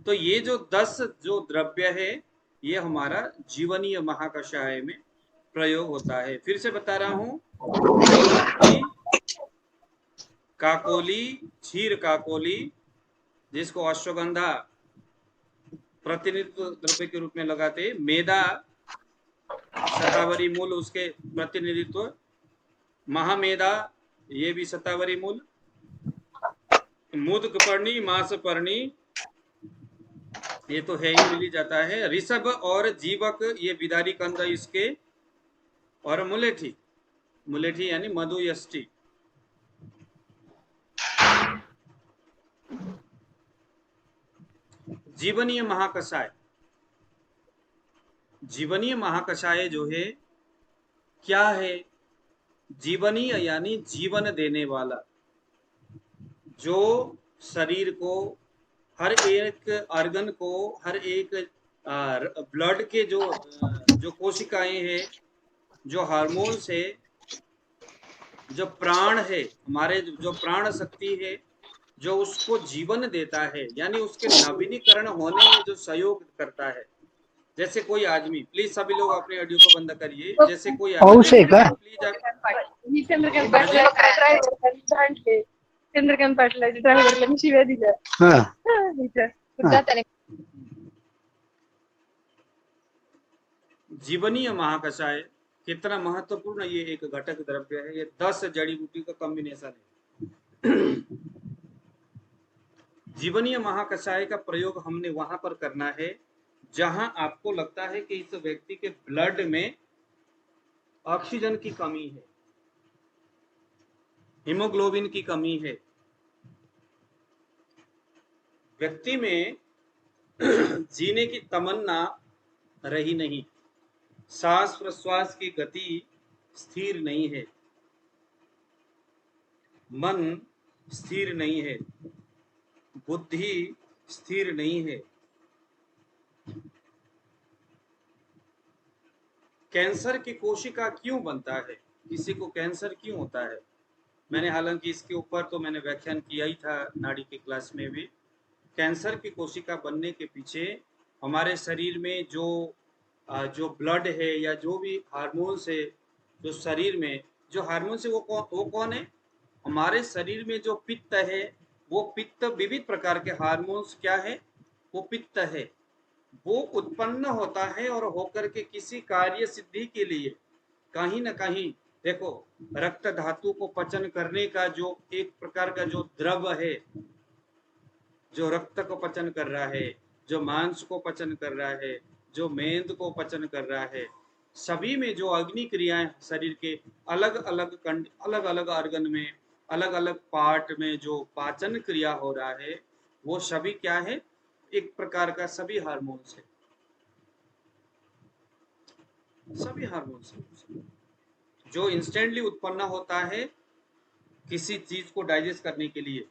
तो ये जो 10 जो द्रव्य है ये हमारा जीवनीय महाकषाय में प्रयोग होता है। फिर से बता रहा हूं, जीवंती, काकोली, क्षीर काकोली जिसको अश्वगंधा प्रतिनिधित्व द्रव्य के रूप में लगाते, मेदा शतावरी मूल उसके प्रतिनिधित्व, महामेदा ये भी शतावरी मूल, मुदक पर्णी, मास पर्णी ये तो है ही, मिल ही जाता है। ऋषभ और जीवक ये बिदारी कंद इसके, और मुलेठी, मुलेठी यानी मधु यष्टि। जीवनीय महाकषाय, जीवनीय महाकषाय जो है क्या है? जीवनीय यानी जीवन देने वाला, जो शरीर को, हर एक अर्गन को, हर एक ब्लड के जो कोशिकाएं हैं, जो हार्मोन्स है, जो प्राण है, हमारे जो प्राण शक्ति है, जो उसको जीवन देता है, यानी उसके नवीनीकरण होने में जो सहयोग करता है। जैसे कोई आदमी, प्लीज सभी लोग अपने ऑडियो को बंद करिए। जैसे कोई आदमी, प्लीज चंद्रकांत पाटलाची ड्रायव्हरला मी शिव्या दिल्या. जीवनीय महाकषाय कितना महत्वपूर्ण ये एक घटक द्रव्य है। ये 10 जड़ी बूटी का कॉम्बिनेशन है। जीवनीय महाकषाय का प्रयोग हमने वहां पर करना है जहां आपको लगता है कि इस व्यक्ति के ब्लड में ऑक्सीजन की कमी है, हीमोग्लोबिन की कमी है, व्यक्ति में जीने की तमन्ना रही नहीं, सांस प्रश्वास की गति स्थिर नहीं है, मन स्थिर नहीं है, बुद्धि स्थिर नहीं है, कैंसर की कोशिका क्यों बनता है, किसी को कैंसर क्यों होता है? मैंने हालांकि इसके ऊपर तो मैंने व्याख्यान किया ही था नाड़ी की क्लास में भी। कैंसर की कोशिका बनने के पीछे हमारे शरीर में जो ब्लड है या जो भी हार्मोन्स है, जो शरीर में जो हार्मोन्स है वो कौन है? हमारे शरीर में जो पित्त है, वो पित्त, विविध प्रकार के हार्मोन्स क्या है? वो पित्त है। वो उत्पन्न होता है और होकर के किसी कार्य सिद्धि के लिए कहीं ना कहीं, देखो, रक्त धातु को पचन करने का जो एक प्रकार का जो द्रव है, जो रक्त को पचन कर रहा है, जो मांस को पचन कर रहा है, जो मेद को पचन कर रहा है, सभी में जो अग्नि क्रियाएं शरीर के अलग अलग अलग अलग ऑर्गन में, अलग अलग पार्ट में जो पाचन क्रिया हो रहा है, वो सभी क्या है, एक प्रकार का सभी हार्मोन्स है, सभी हार्मोन्स है जो इंस्टेंटली उत्पन्न होता है किसी चीज को डाइजेस्ट करने के लिए।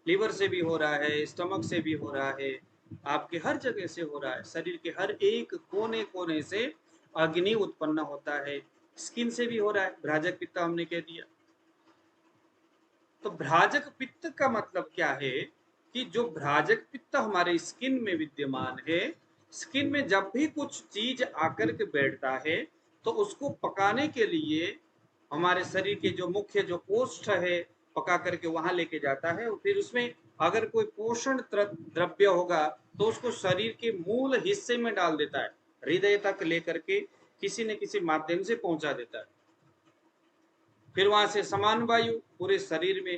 लीवर से भी हो रहा है, स्टमक से भी हो रहा है, आपके हर जगह से हो रहा है, शरीर के हर एक कोने कोने से अग्नि उत्पन्न होता है। स्किन से भी हो रहा है, भ्राजक पित्त हमने कह दिया। तो भ्राजक पित्त का मतलब क्या है कि जो भ्राजक पित्त हमारे स्किन में विद्यमान है, स्किन में जब भी कुछ चीज आकर के बैठता है तो उसको पकाने के लिए हमारे शरीर के जो मुख्य जो कोष्ठ है पका करके वहां लेके जाता है, और फिर उसमें अगर कोई पोषण द्रव्य होगा तो उसको शरीर के मूल हिस्से में डाल देता है, हृदय तक लेकर के किसी न किसी माध्यम से पहुंचा देता है। फिर वहां से समान वायु पूरे शरीर में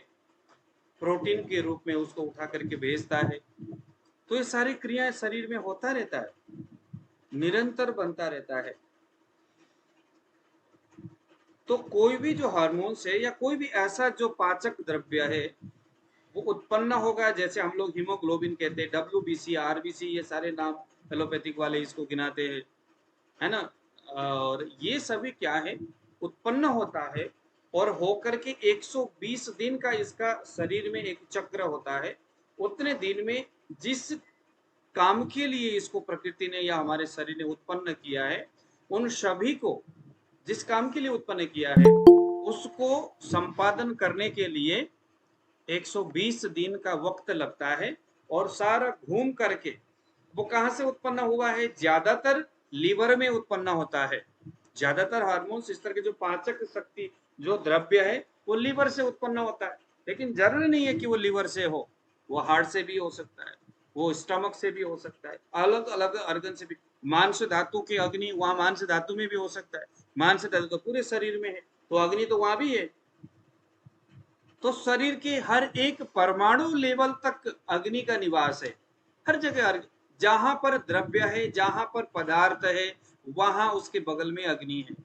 प्रोटीन के रूप में उसको उठा करके भेजता है। तो ये सारी क्रियाएं शरीर में होता रहता है, निरंतर बनता रहता है। तो कोई भी जो हार्मोन्स है या कोई भी ऐसा जो पाचक द्रव्य है वो उत्पन्न होगा, जैसे हम लोग हीमोग्लोबिन कहते हैं, WBC, RBC, ये सारे नाम एलोपैथिक वाले इसको गिनाते हैं, है ना। और ये सभी क्या है, उत्पन्न होता है और होकर के 120 दिन का इसका शरीर में एक चक्र होता है। उतने दिन में जिस काम के लिए इसको प्रकृति ने या हमारे शरीर ने उत्पन्न किया है, उन सभी को जिस काम के लिए उत्पन्न किया है उसको संपादन करने के लिए 120 दिन का वक्त लगता है। और सारा घूम करके वो कहां से उत्पन्न हुआ है, ज्यादातर लीवर में उत्पन्न होता है। ज्यादातर हार्मोन्स इस तरह के जो पाचक शक्ति जो द्रव्य है वो लीवर से उत्पन्न होता है, लेकिन जरूरी नहीं है कि वो लीवर से हो, वो हार्ट से भी हो सकता है, वो स्टमक से भी हो सकता है, अलग अलग ऑर्गन से भी। मांस धातु की अग्नि वहां मांस धातु में भी हो सकता है, मांस धातु तो पूरे शरीर में है, तो अग्नि तो वहां भी है। तो शरीर के हर एक परमाणु लेवल तक अग्नि का निवास है, हर जगह। जहां पर द्रव्य है, जहां पर पदार्थ है, वहां उसके बगल में अग्नि है।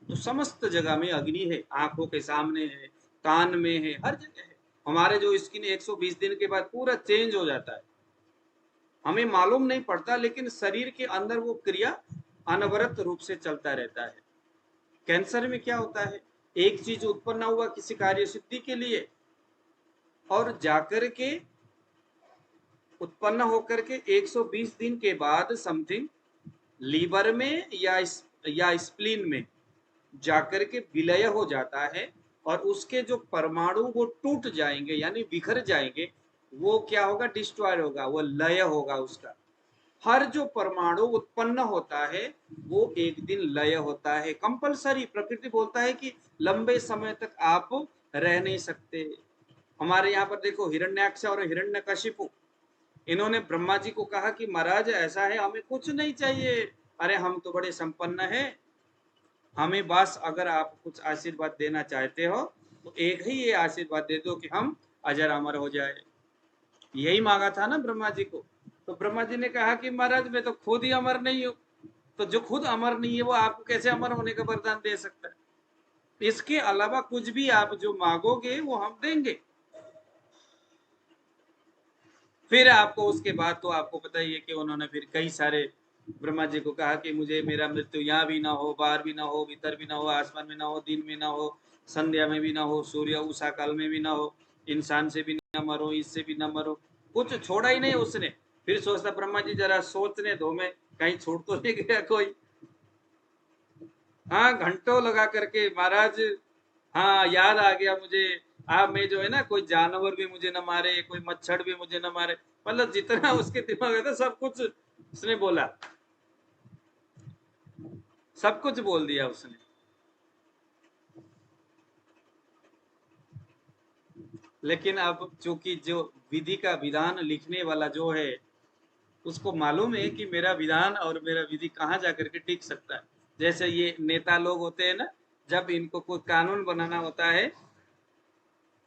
तो समस्त जगह में अग्नि है, आंखों के सामने है, कान में है, हर जगह है। हमारे जो स्किन 120 दिन के बाद पूरा चेंज हो जाता है, हमें मालूम नहीं पड़ता, लेकिन शरीर के अंदर वो क्रिया अनवरत रूप से चलता रहता है। कैंसर में क्या होता है, एक चीज उत्पन्न हुआ किसी कार्य सिद्धि के लिए और जाकर के उत्पन्न होकर के 120 दिन के बाद समथिंग लीवर में या स्प्लीन में जाकर के विलय हो जाता है, और उसके जो परमाणु वो टूट जाएंगे यानी बिखर जाएंगे। वो क्या होगा, डिस्ट्रॉय होगा, वो लय होगा उसका। हर जो परमाणु उत्पन्न होता है वो एक दिन लय होता है, कंपलसरी। प्रकृति बोलता है कि लंबे समय तक आप रह नहीं सकते। हमारे यहाँ पर देखो, हिरण्याक्ष और हिरण्यकशिपु, इन्होंने ब्रह्मा जी को कहा कि महाराज ऐसा है, हमें कुछ नहीं चाहिए, अरे हम तो बड़े संपन्न हैं, हमें बस अगर आप कुछ आशीर्वाद देना चाहते हो तो एक ही ये आशीर्वाद दे दो कि हम अजर अमर हो जाए। यही मांगा था ना ब्रह्मा जी को। तो ब्रह्मा जी ने कहा कि महाराज मैं तो खुद ही अमर नहीं हूं, तो जो खुद अमर नहीं है वो आपको कैसे अमर होने का वरदान दे सकता है। इसके अलावा कुछ भी आप जो मांगोगे वो हम देंगे। फिर आपको उसके बाद तो आपको पता ही है कि उन्होंने फिर कई सारे ब्रह्मा जी को कहा कि मुझे मेरा मृत्यु यहाँ भी ना हो, बाहर भी ना हो, भीतर भी ना हो, आसमान में ना हो, दिन में ना हो, संध्या में भी ना हो, सूर्य उषा काल में भी ना हो, इंसान से भी ना मरो, इससे भी ना मरो, कुछ छोड़ा ही नहीं उसने। फिर सोचता ब्रह्मा जी जरा सोचने दो, मैं कहीं छोड़ तो नहीं गया कोई। हाँ, घंटों लगा करके महाराज, हाँ याद आ गया मुझे, आप में जो है ना, कोई जानवर भी मुझे न मारे, कोई मच्छर भी मुझे न मारे, मतलब जितना उसके दिमाग में था सब कुछ उसने बोला, सब कुछ बोल दिया उसने। लेकिन अब चूंकि जो विधि का विधान लिखने वाला जो है उसको मालूम है कि मेरा विधान और मेरा विधि कहाँ जाकर के टिक सकता है। जैसे ये नेता लोग होते हैं ना, जब इनको कोई कानून बनाना होता है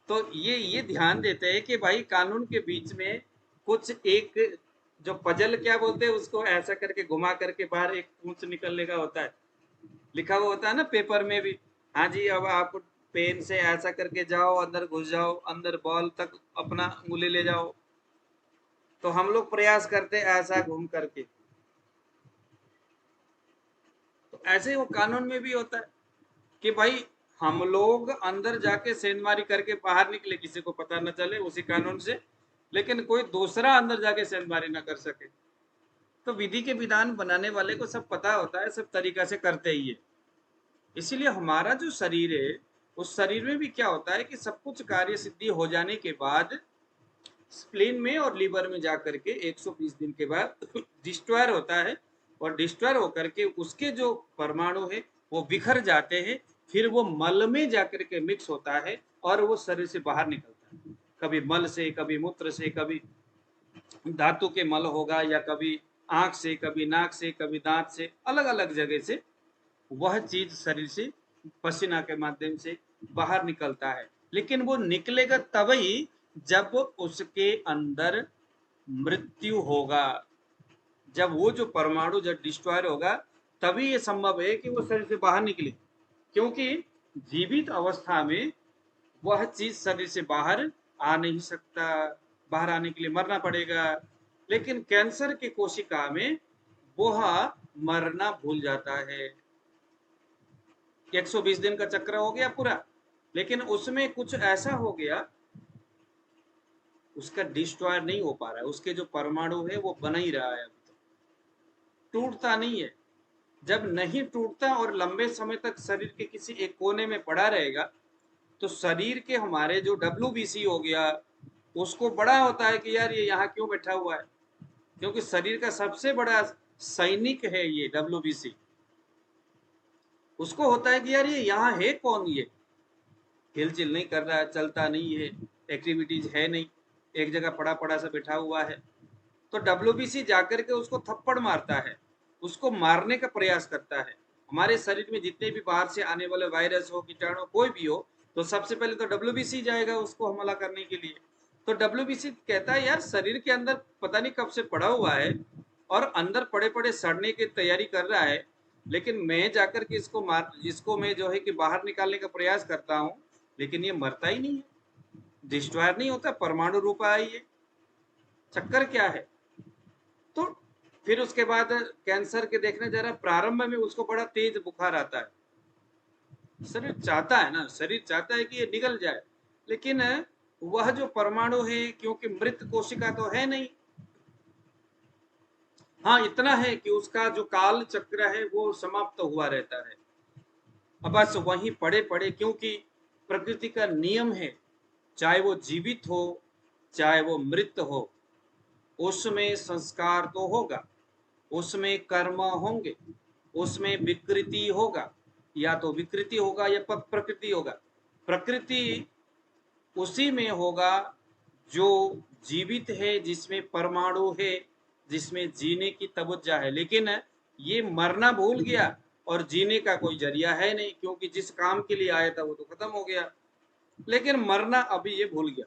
तो ये ध्यान देते हैं कि भाई कानून के बीच में कुछ एक जो पजल क्या बोलते हैं उसको, ऐसा करके घुमा करके बाहर एक पूंछ निकलने का होता है, लिखा हुआ होता है ना पेपर में भी। हाँ जी, अब आप पेन से ऐसा करके जाओ, अंदर घुस जाओ, अंदर बॉल तक अपना उंगली ले जाओ। तो हम लोग प्रयास करते हैं ऐसा घूम करके। तो ऐसे वो कानून में भी होता है कि भाई हम लोग अंदर जाके सेंधमारी करके बाहर निकले, किसी को पता न चले उसी कानून से, लेकिन कोई दूसरा अंदर जाके सेंधमारी ना कर सके। तो विधि के विधान बनाने वाले को सब पता होता है, सब तरीका से करते ही है। इसीलिए हमारा जो शरीर है, उस शरीर में भी क्या होता है कि सब कुछ कार्य सिद्धि हो जाने के बाद स्प्लीन में और लीवर में जाकर के 120 दिन के बाद डिस्ट्रॉयर होता है, और डिस्ट्रॉयर होकर के उसके जो परमाणु है वो बिखर जाते हैं, फिर वो मल में जाकर के मिक्स होता है और वो शरीर से बाहर निकलता है। कभी मल से, कभी मूत्र से, कभी धातु के मल होगा, या कभी आंख से, कभी नाक से, कभी दांत से, अलग अलग जगह से वह चीज शरीर से पसीना के माध्यम से बाहर निकलता है। लेकिन वो निकलेगा तभी जब उसके अंदर मृत्यु होगा, जब वो जो परमाणु जब डिस्ट्रॉयर होगा तभी ये संभव है कि वो शरीर से बाहर निकले। क्योंकि जीवित अवस्था में वह चीज शरीर से बाहर आ नहीं सकता, बाहर आने के लिए मरना पड़ेगा। लेकिन कैंसर की कोशिका में वह मरना भूल जाता है। 120 दिन का चक्र हो गया पूरा, लेकिन उसमें कुछ ऐसा हो गया, उसका डिस्ट्रॉयर नहीं हो पा रहा है, उसके जो परमाणु है वो बना ही रहा है, अभी तक टूटता नहीं है। जब नहीं टूटता और लंबे समय तक शरीर के किसी एक कोने में पड़ा रहेगा, तो शरीर के हमारे जो WBC हो गया, उसको बड़ा होता है कि यार ये यहाँ क्यों बैठा हुआ है, क्योंकि शरीर का सबसे बड़ा सैनिक है ये WBC। उसको होता है कि यार ये यहाँ है कौन, ये हिलचिल नहीं कर रहा है, चलता नहीं है, एक्टिविटीज है नहीं, एक जगह पड़ा पड़ा सा बैठा हुआ है। तो WBC जाकर के उसको थप्पड़ मारता है, उसको मारने का प्रयास करता है। हमारे शरीर में जितने भी बाहर से आने वाले वायरस हो, कीटाणु कोई भी हो, तो सबसे पहले तो WBC जाएगा उसको हमला करने के लिए। तो WBC कहता है यार शरीर के अंदर पता नहीं कब से पड़ा हुआ है और अंदर पड़े पड़े सड़ने की तैयारी कर रहा है, लेकिन मैं जाकर के इसको मैं जो है कि बाहर निकालने का प्रयास करता हूँ, लेकिन ये मरता ही नहीं है, डिस्ट्रॉयर नहीं होता, परमाणु रूप है ये। चक्कर क्या है? तो फिर उसके बाद कैंसर के देखने जा रहा, प्रारंभ में उसको बड़ा तेज बुखार आता है। शरीर चाहता है ना, शरीर चाहता है कि ये निकल जाए, लेकिन वह जो परमाणु है, क्योंकि मृत कोशिका तो है नहीं, हाँ इतना है कि उसका जो काल चक्र है वो समाप्त हुआ रहता है। अब बस वहीं पड़े पड़े, क्योंकि प्रकृति का नियम है, चाहे वो जीवित हो चाहे वो मृत हो, उसमें संस्कार तो होगा, उसमें कर्म होंगे, उसमें विकृति होगा, या तो विकृति होगा या प्रकृति होगा। प्रकृति उसी में होगा जो जीवित है, जिसमें परमाणु है, जिसमें जीने की तवज्जा है। लेकिन ये मरना भूल गया और जीने का कोई जरिया है नहीं, क्योंकि जिस काम के लिए आया था वो तो खत्म हो गया, लेकिन मरना अभी ये भूल गया।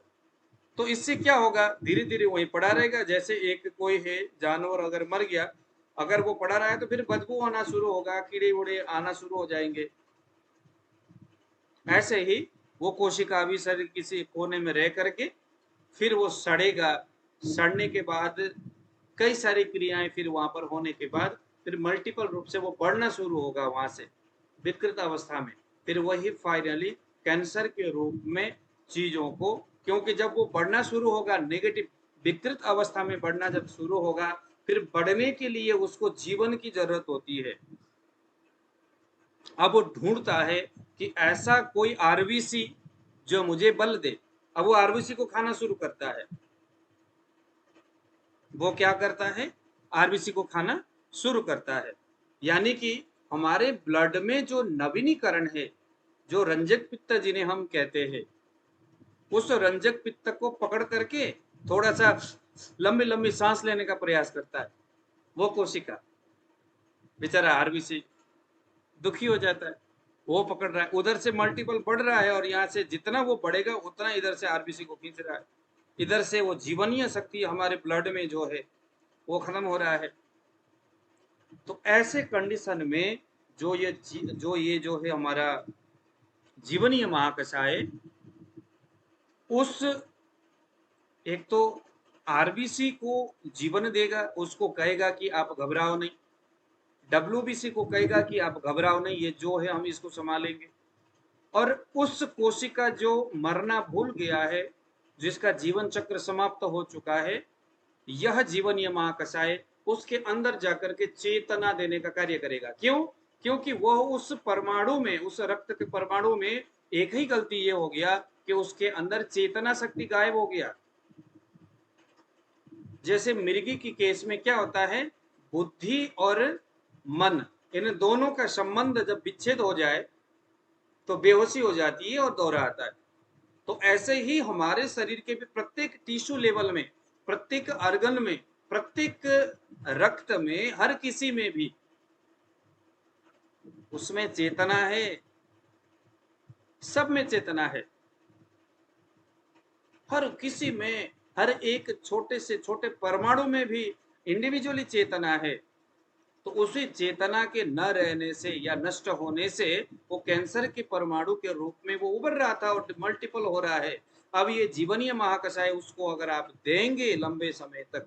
तो इससे क्या होगा, धीरे धीरे वहीं पड़ा रहेगा। जैसे एक कोई है जानवर अगर मर गया, अगर वो पड़ा रहा है तो फिर बदबू आना शुरू होगा, कीड़े उड़े आना शुरू हो जाएंगे। ऐसे ही वो कोशिका भी शरीर किसी कोने में रह करके फिर वो सड़ेगा, सड़ने के बाद कई सारी क्रियाएं फिर वहां पर होने के बाद फिर मल्टीपल रूप से वो बढ़ना शुरू होगा वहां से विकृत अवस्था में, फिर वही फाइनली कैंसर के रूप में चीजों को, क्योंकि जब वो बढ़ना शुरू होगा, नेगेटिव विकृत अवस्था में बढ़ना जब शुरू होगा, फिर बढ़ने के लिए उसको जीवन की जरूरत होती है। अब वो ढूंढता है कि ऐसा कोई RBC जो मुझे बल दे। अब वो RBC को खाना शुरू करता है। वो क्या करता है, RBC को खाना शुरू करता है। यानी कि हमारे ब्लड में जो नवीनीकरण है, जो रंजक पित्त जिन्हें हम कहते हैं, उस रंजक पित्त को पकड़ करके थोड़ा सा लंबी लंबी सांस लेने का प्रयास करता है। वो कोशिका बेचारा RBC दुखी हो जाता है, वो पकड़ रहा है, उधर से मल्टीपल बढ़ रहा है और यहाँ से जितना वो बढ़ेगा उतना इधर से RBC को खींच रहा है। इधर से वो जीवनीय शक्ति हमारे ब्लड में जो है वो खत्म हो रहा है। तो ऐसे कंडीशन में जो ये जो है हमारा जीवनीय महाकषाय, उस एक तो आरबीसी को जीवन देगा, उसको कहेगा कि आप घबराओ नहीं, डब्ल्यूबीसी को कहेगा कि आप घबराओ नहीं, ये जो है हम इसको संभालेंगे। और उस कोशिका जो मरना भूल गया है, जिसका जीवन चक्र समाप्त हो चुका है, यह जीवनीय महाकषाय उसके अंदर जाकर के चेतना देने का कार्य करेगा। क्यों? क्योंकि वह उस परमाणु में, उस रक्त के परमाणु में एक ही गलती ये हो गया कि उसके अंदर चेतना शक्ति गायब हो गया। जैसे मिर्गी की केस में क्या होता है, बुद्धि और मन, इन दोनों का संबंध जब विच्छेद हो जाए तो बेहोशी हो जाती है और दौरा आता है। तो ऐसे ही हमारे शरीर के भी प्रत्येक टिश्यू लेवल में, प्रत्येक ऑर्गन में, प्रत्येक रक्त में, हर किसी में भी उसमें चेतना है, सब में चेतना है, हर किसी में, हर एक छोटे से छोटे परमाणु में भी इंडिविजुअली चेतना है। तो उसी चेतना के न रहने से या नष्ट होने से वो कैंसर के परमाणु के रूप में वो उभर रहा था और मल्टीपल हो रहा है। अब ये जीवनीय महाकषाय उसको अगर आप देंगे लंबे समय तक,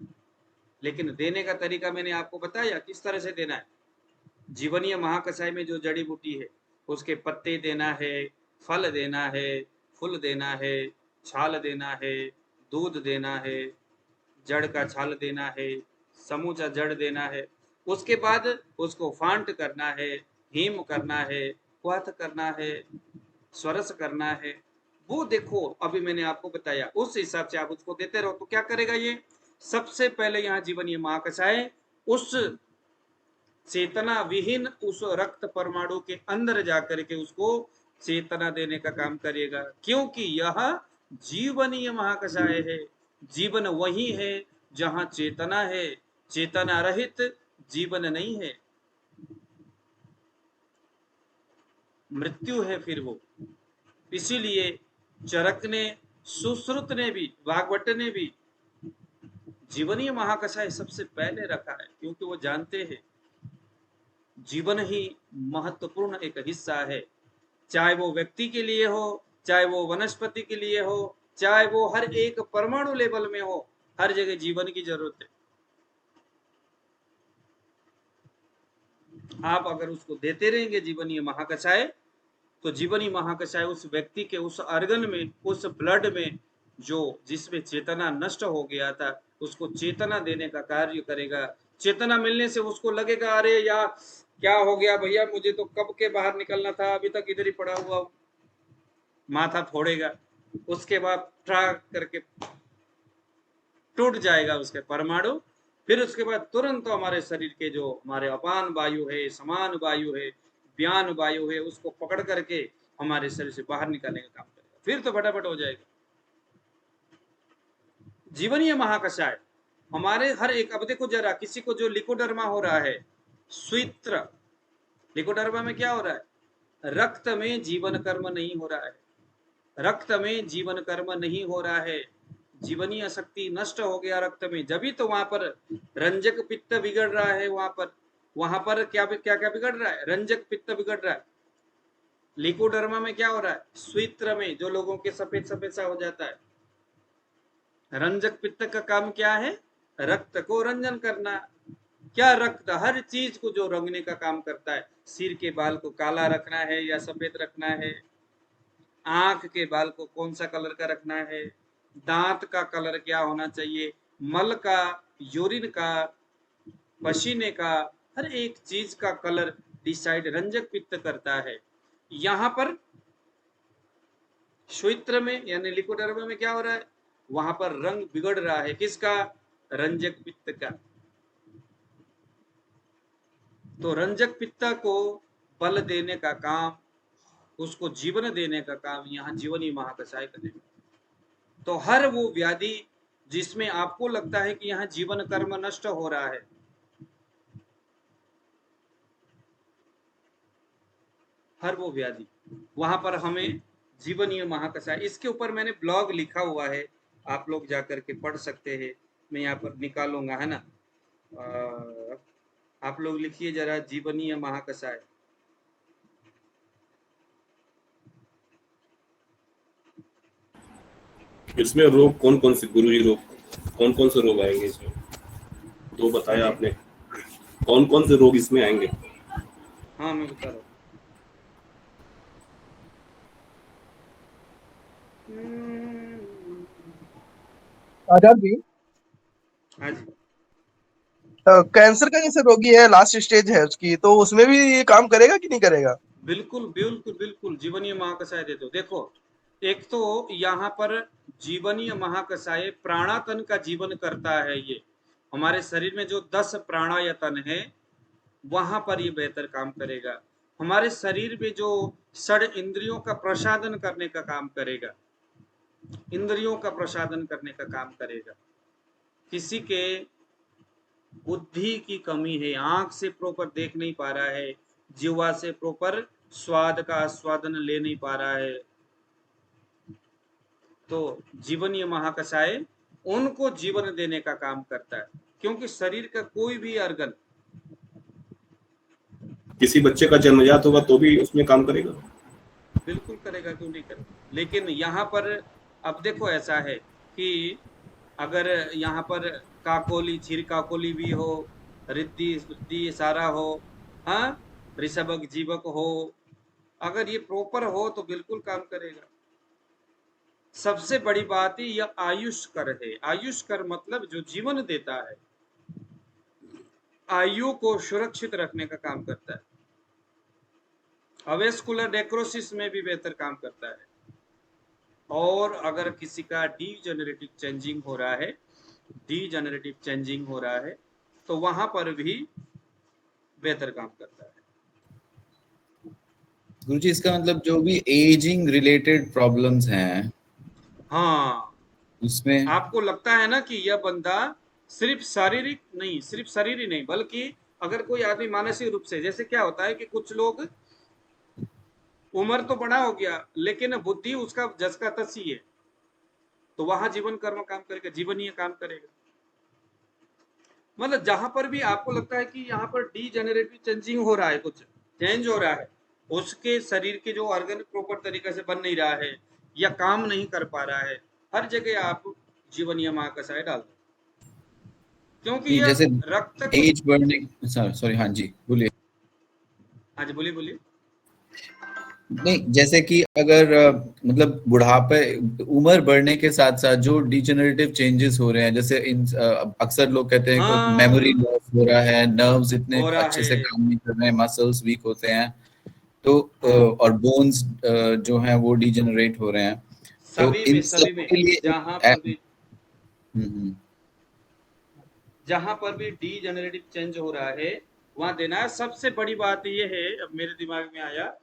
लेकिन देने का तरीका मैंने आपको बताया किस तरह से देना है। जीवनीय महाकषाय में जो जड़ी बूटी है, उसके पत्ते देना है, फल देना है, फूल देना है, छाल देना है, दूध देना है, जड़ का छाल देना है, समूचा जड़ देना है। उसके बाद उसको फांट करना है, हिम करना है, क्वाथ करना है, स्वरस करना है। वो देखो अभी मैंने आपको बताया, उस हिसाब से आप उसको देते रहो। तो क्या करेगा ये, सबसे पहले यहाँ जीवनीय महाकषाय उस चेतना विहीन उस रक्त परमाणु के अंदर जाकर के उसको चेतना देने का काम करेगा। क्योंकि यह जीवनीय महाकषाय है। जीवन वही है जहां चेतना है, चेतना रहित जीवन नहीं है, मृत्यु है फिर वो। इसीलिए चरक ने, सुश्रुत ने भी, भागवत ने भी जीवनीय महाकषाय सबसे पहले रखा है, क्योंकि वो जानते हैं जीवन ही महत्वपूर्ण एक हिस्सा है। चाहे वो व्यक्ति के लिए हो, चाहे वो वनस्पति के लिए हो, चाहे वो हर एक परमाणु लेवल में हो, हर जगह जीवन की जरूरत है। आप अगर उसको देते रहेंगे जीवनीय महाकषाय, तो जीवनीय महाकषाय उस व्यक्ति के उस ऑर्गन में, उस ब्लड में जो जिसमें चेतना नष्ट हो गया था, उसको चेतना देने का कार्य करेगा। चेतना मिलने से उसको लगेगा अरे यार क्या हो गया भैया, मुझे तो कब के बाहर निकलना था, अभी तक इधर ही पड़ा हुआ हूं। माथा फोड़ेगा, उसके बाद ट्राक करके टूट जाएगा उसके परमाणु। फिर उसके बाद तुरंत तो हमारे शरीर के जो हमारे अपान वायु है, समान वायु है, व्यान वायु है, उसको पकड़ करके हमारे शरीर से बाहर निकालने का काम करेगा। फिर तो फटाफट हो जाएगा। जीवनीय महाकषाय हमारे हर एक, अब देखो जरा, किसी को जो लिकोडर्मा हो रहा है, स्वित्र, लिकोडर्मा में क्या हो रहा है, रक्त में जीवन कर्म नहीं हो रहा है, रक्त में जीवन कर्म नहीं हो रहा है, जीवनीय शक्ति नष्ट हो गया रक्त में। जब भी तो वहां पर रंजक पित्त बिगड़ रहा है, वहां पर क्या क्या क्या बिगड़ रहा है, रंजक पित्त बिगड़ रहा है। लिकोडर्मा में क्या हो रहा है, स्वित्र में जो लोगों के सफेद सफेद सा हो जाता है, रंजक पित्त का काम क्या है, रक्त को रंजन करना। क्या रक्त हर चीज को जो रंगने का काम करता है। सिर के बाल को काला रखना है या सफेद रखना है, आंख के बाल को कौन सा कलर का रखना है, दांत का कलर क्या होना चाहिए, मल का, यूरिन का, पसीने का, हर एक चीज का कलर डिसाइड रंजक पित्त करता है। यहां पर श्वेत्र में यानी लिकोडर्मा में क्या हो रहा है, वहां पर रंग बिगड़ रहा है, किसका, रंजक पित्त का। तो रंजक पित्त को बल देने का काम, उसको जीवन देने का काम यहाँ जीवनीय महाकषाय करेगा। तो हर वो व्याधि जिसमें आपको लगता है कि यहाँ जीवन कर्म नष्ट हो रहा है, हर वो व्याधि, वहां पर हमें जीवनीय महाकषाय, इसके ऊपर मैंने ब्लॉग लिखा हुआ है, आप लोग जाकर के पढ़ सकते हैं, मैं यहाँ पर निकालूंगा, है ना। आप लोग लिखिए जरा जीवनीय महाकसाय। इसमें रोग कौन कौन से, गुरुजी रोग कौन कौन से रोग आएंगे इसमें? दो बताया आपने, कौन कौन से रोग इसमें आएंगे? हाँ मैं बता रहा हूँ। आजाद जी, हाँ जी, कैंसर का जैसे रोगी है, लास्ट स्टेज है उसकी, तो उसमें भी ये काम करेगा कि नहीं करेगा? बिल्कुल बिल्कुल बिल्कुल जीवनीय महाकसाय दे दो। देखो, एक तो यहाँ पर जीवनीय महाकसाय प्राणातन का जीवन करता है। ये हमारे शरीर में जो 10 प्राणायतन है वहां पर ये बेहतर काम करेगा। हमारे शरीर में जो षड इंद्रियों का प्रसादन करने का काम करेगा, इंद्रियों का प्रसादन करने का काम करेगा। किसी के बुद्धि की कमी है, आंख से प्रॉपर देख नहीं पा रहा है, जीवा से प्रॉपर स्वाद का आस्वादन ले नहीं पा रहा है, तो जीवनीय महाकसाय उनको जीवन देने का काम करता है। क्योंकि शरीर का कोई भी अर्गन, किसी बच्चे का जन्मजात होगा तो भी उसमें काम करेगा? बिल्कुल करेगा, क्यों नहीं करेगा। लेकिन यहाँ पर अब देखो ऐसा है कि अगर यहाँ पर काकोली, क्षीर काकोली भी हो, रिद्धि सिद्धि सारा हो, हाँ, ऋषभक जीवक हो, अगर ये प्रॉपर हो तो बिल्कुल काम करेगा। सबसे बड़ी बात ही यह आयुष्कर है। आयुष्कर मतलब जो जीवन देता है, आयु को सुरक्षित रखने का काम करता है। अवेस्कुलर नेक्रोसिस में भी बेहतर काम करता है। और अगर किसी का डीजेनरेटिव चेंजिंग हो रहा है, डीजेनरेटिव चेंजिंग हो रहा है, तो वहां पर भी बेहतर काम करता है। गुरुजी, इसका मतलब जो भी एजिंग रिलेटेड प्रॉब्लम्स हैं, हाँ, उसमें आपको लगता है ना कि यह बंदा सिर्फ शारीरिक नहीं, सिर्फ शरीर ही नहीं, बल्कि अगर कोई आदमी मानसिक रूप से, जैसे क्या होता है कि कुछ लोग उम्र तो बड़ा हो गया लेकिन बुद्धि उसका जस का तस ही है, तो वहां जीवन कर्म काम करेगा, जीवनीय काम करेगा। मतलब जहां पर भी आपको लगता है कि यहाँ पर डीजेनरेटिव चेंजिंग हो रहा है, कुछ चेंज हो रहा है, उसके शरीर के जो ऑर्गन प्रॉपर तरीके से बन नहीं रहा है या काम नहीं कर पा रहा है, हर जगह आप जीवनीय महाकसाय डाल दो। क्योंकि यह जैसे रक्त को, एज बढ़ने, सॉरी, हाँ जी बोलिए। हाँ जी बोलिए बोलिए। नहीं, जैसे कि अगर मतलब बुढ़ापे, उम्र बढ़ने के साथ साथ जो डिजेनरेटिव चेंजेस हो रहे हैं, जैसे अक्सर लोग कहते हैं कि मेमोरी हाँ, लॉस हो रहा है, नर्व्स इतने हो रहा अच्छे से है, काम नहीं कर रहे हैं, मसल्स वीक होते हैं, तो हाँ, और बोन्स जो हैं वो डिजेनरेट हो रहे हैं, तो इन सभी सब में के लिए जहां पर भी, हम्म, जहां पर भी डीजेनरेटिव चेंज हो रहा है वहां देना है। सबसे बड़ी बात यह है, अब मेरे दिमाग में आया,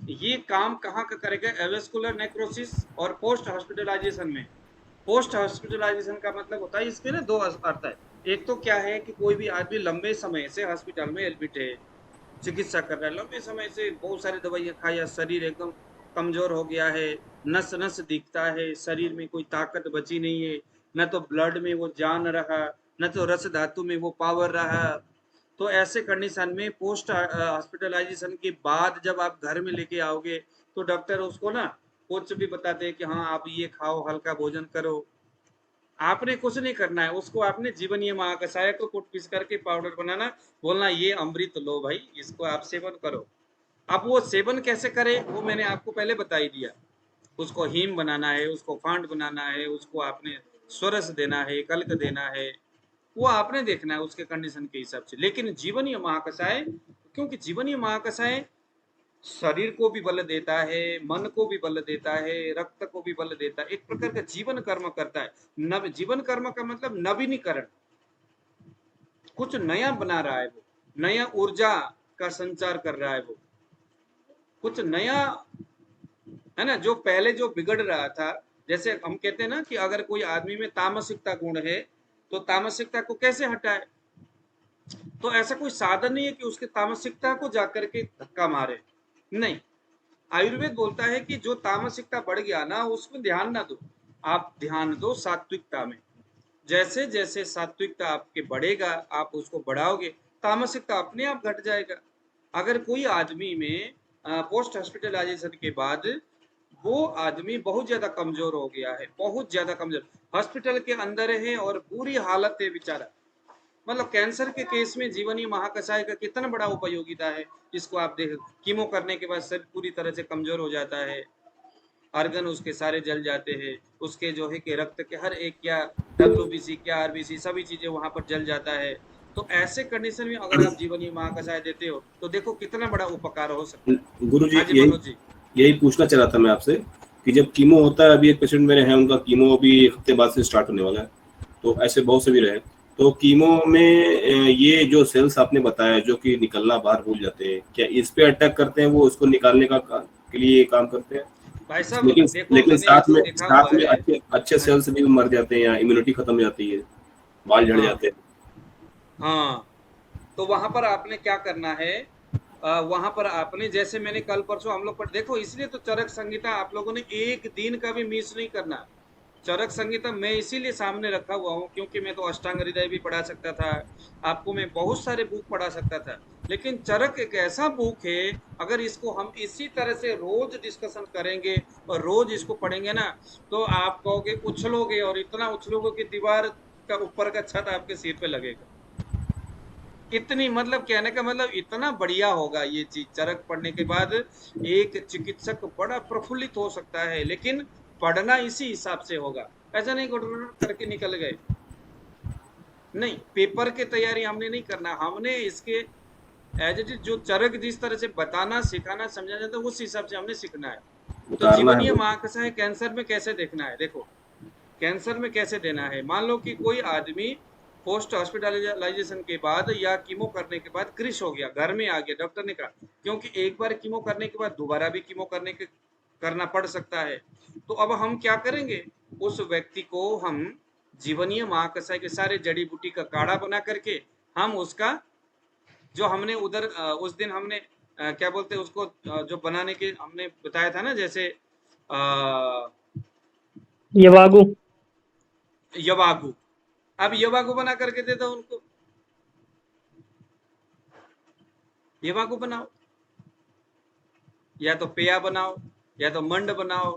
ये काम कहाँ का करेगा? एवेस्कुलर नेक्रोसिस और पोस्ट हॉस्पिटलाइजेशन में। पोस्ट हॉस्पिटलाइजेशन का मतलब होता है, इसमें ना दो अर्थ है। एक तो क्या है कि कोई भी आदमी लंबे समय से हॉस्पिटल में एडमिट है, चिकित्सा कर रहा है, लंबे समय से बहुत सारी दवाइयाँ खाया, शरीर एकदम कमजोर हो गया है, नस नस दिखता है, शरीर में कोई ताकत बची नहीं है, न तो ब्लड में वो जान रहा, न तो रस धातु में वो पावर रहा। तो ऐसे कंडीशन में पोस्ट हॉस्पिटलाइजेशन के बाद जब आप घर में लेके आओगे तो डॉक्टर उसको ना कुछ भी बताते हैं कि हाँ आप ये खाओ, हल्का भोजन करो। आपने कुछ नहीं करना है, उसको आपने जीवनीय महाकषाय को कूट पीस करके पाउडर बनाना, बोलना ये अमृत लो भाई, इसको आप सेवन करो। अब वो सेवन कैसे करे वो मैंने आपको पहले बता ही दिया। उसको हीम बनाना है, उसको फांड बनाना है, उसको आपने स्वरस देना है, कल्क देना है, वो आपने देखना है उसके कंडीशन के हिसाब से। लेकिन जीवनीय महाकषाय, क्योंकि जीवनीय महाकषाय शरीर को भी बल देता है, मन को भी बल देता है, रक्त को भी बल देता है, एक प्रकार का जीवन कर्म करता है। नव जीवन कर्म का मतलब नवीनीकरण, कुछ नया बना रहा है, वो नया ऊर्जा का संचार कर रहा है, वो कुछ नया, है ना। जो पहले जो बिगड़ रहा था, जैसे हम कहते हैं ना कि अगर कोई आदमी में तामसिकता गुण है तो तामसिकता को कैसे हटाए, तो ऐसा कोई साधन नहीं है कि उसके तामसिकता को जाकर के धक्का मारे, नहीं। आयुर्वेद बोलता है कि जो तामसिकता बढ़ गया ना उसमें ध्यान ना दो, आप ध्यान दो सात्विकता में। जैसे जैसे सात्विकता आपके बढ़ेगा, आप उसको बढ़ाओगे, तामसिकता अपने आप घट जाएगा। अगर कोई आदमी में पोस्ट हॉस्पिटलाइजेशन के बाद वो आदमी बहुत ज्यादा कमजोर हो गया है, बहुत ज्यादा कमजोर, हॉस्पिटल के अंदर है और बुरी हालत है बेचारा, मतलब कैंसर के केस में जीवनी महाकषाय का कितना बड़ा उपयोगिता है। इसको आप देख, कीमो करने के बाद शरीर पूरी तरह से कमजोर हो जाता है, ऑर्गन उसके सारे जल जाते हैं, उसके जो है कि रक्त के हर एक, क्या WBC क्या RBC सभी चीजें वहां पर जल जाता है। तो ऐसे कंडीशन में अगर आप जीवनी महाकषाय देते हो तो देखो कितना बड़ा उपकार हो सकता है। गुरु जी हाँ जी मनोज जी। यही पूछना चाह रहा था मैं आपसे कि जब कीमो होता है, अभी एक पेशेंट मेरे हैं, उनका कीमो अभी एक हफ्ते बाद से स्टार्ट होने वाला है, तो ऐसे बहुत से भी रहे, तो कीमो में ये जो सेल्स आपने बताया जो कि निकलना बाहर भूल जाते हैं, क्या इस पे अटैक करते हैं, वो उसको निकालने के लिए काम करते हैं? भाई साहब लेकिन देखो, लेकिन मैंने इसको देखा साथ हुआ में है। अच्छे सेल्स भी मर जाते हैं या इम्यूनिटी खत्म हो जाती है, बाल झड़ हाँ जाते हैं। हाँ, तो वहां पर आपने क्या करना है, वहां पर आपने, जैसे मैंने कल परसों हम लोग पर देखो, इसलिए तो चरक संहिता आप लोगों ने एक दिन का भी मिस नहीं करना। चरक संहिता मैं इसीलिए सामने रखा हुआ हूँ क्योंकि मैं तो अष्टांग हृदय भी पढ़ा सकता था, आपको मैं बहुत सारे बुक पढ़ा सकता था, लेकिन चरक एक ऐसा बुक है, अगर इसको हम इसी तरह से रोज डिस्कशन करेंगे और रोज इसको पढ़ेंगे ना, तो आप कहोगे उछलोगे, और इतना उछलोगे कि दीवार का ऊपर का छत आपके सिर पे लगेगा। इतनी, मतलब कहने का मतलब इतना बढ़िया होगा ये चीज, चरक पढ़ने के बाद एक चिकित्सक बड़ा प्रफुल्लित हो सकता है, लेकिन पढ़ना इसी हिसाब से होगा। ऐसा नहीं गुड़ करके निकल गए, नहीं, पेपर की तैयारी हमने नहीं करना, हमने इसके एज इट इज जो चरक जिस तरह से बताना, सिखाना, समझाना जाता है, उस हिसाब से हमने सीखना है। तो उतारना है जीवनीय वो। महाकषाय कैंसर में कैसे देखना है, देखो कैंसर में कैसे देना है। मान लो कि कोई आदमी पोस्ट हॉस्पिटलाइजेशन के बाद या कीमो करने के बाद क्रिश हो गया, घर में आ गया, डॉक्टर ने कहा, क्योंकि एक बार कीमो करने के बाद दोबारा भी कीमो करना पड़ सकता है। तो अब हम क्या करेंगे, उस व्यक्ति को हम जीवनीय महाकषाय के सारे जड़ी बूटी का काढ़ा बना करके हम उसका, जो हमने उधर उस दिन हमने क्या बोलते हैं उसको, जो बनाने के हमने बताया था ना, जैसे यवागु। यवागु, अब यवागु बना करके दे दो उनको, यवागु बनाओ, या तो पेया बनाओ या तो मंड बनाओ,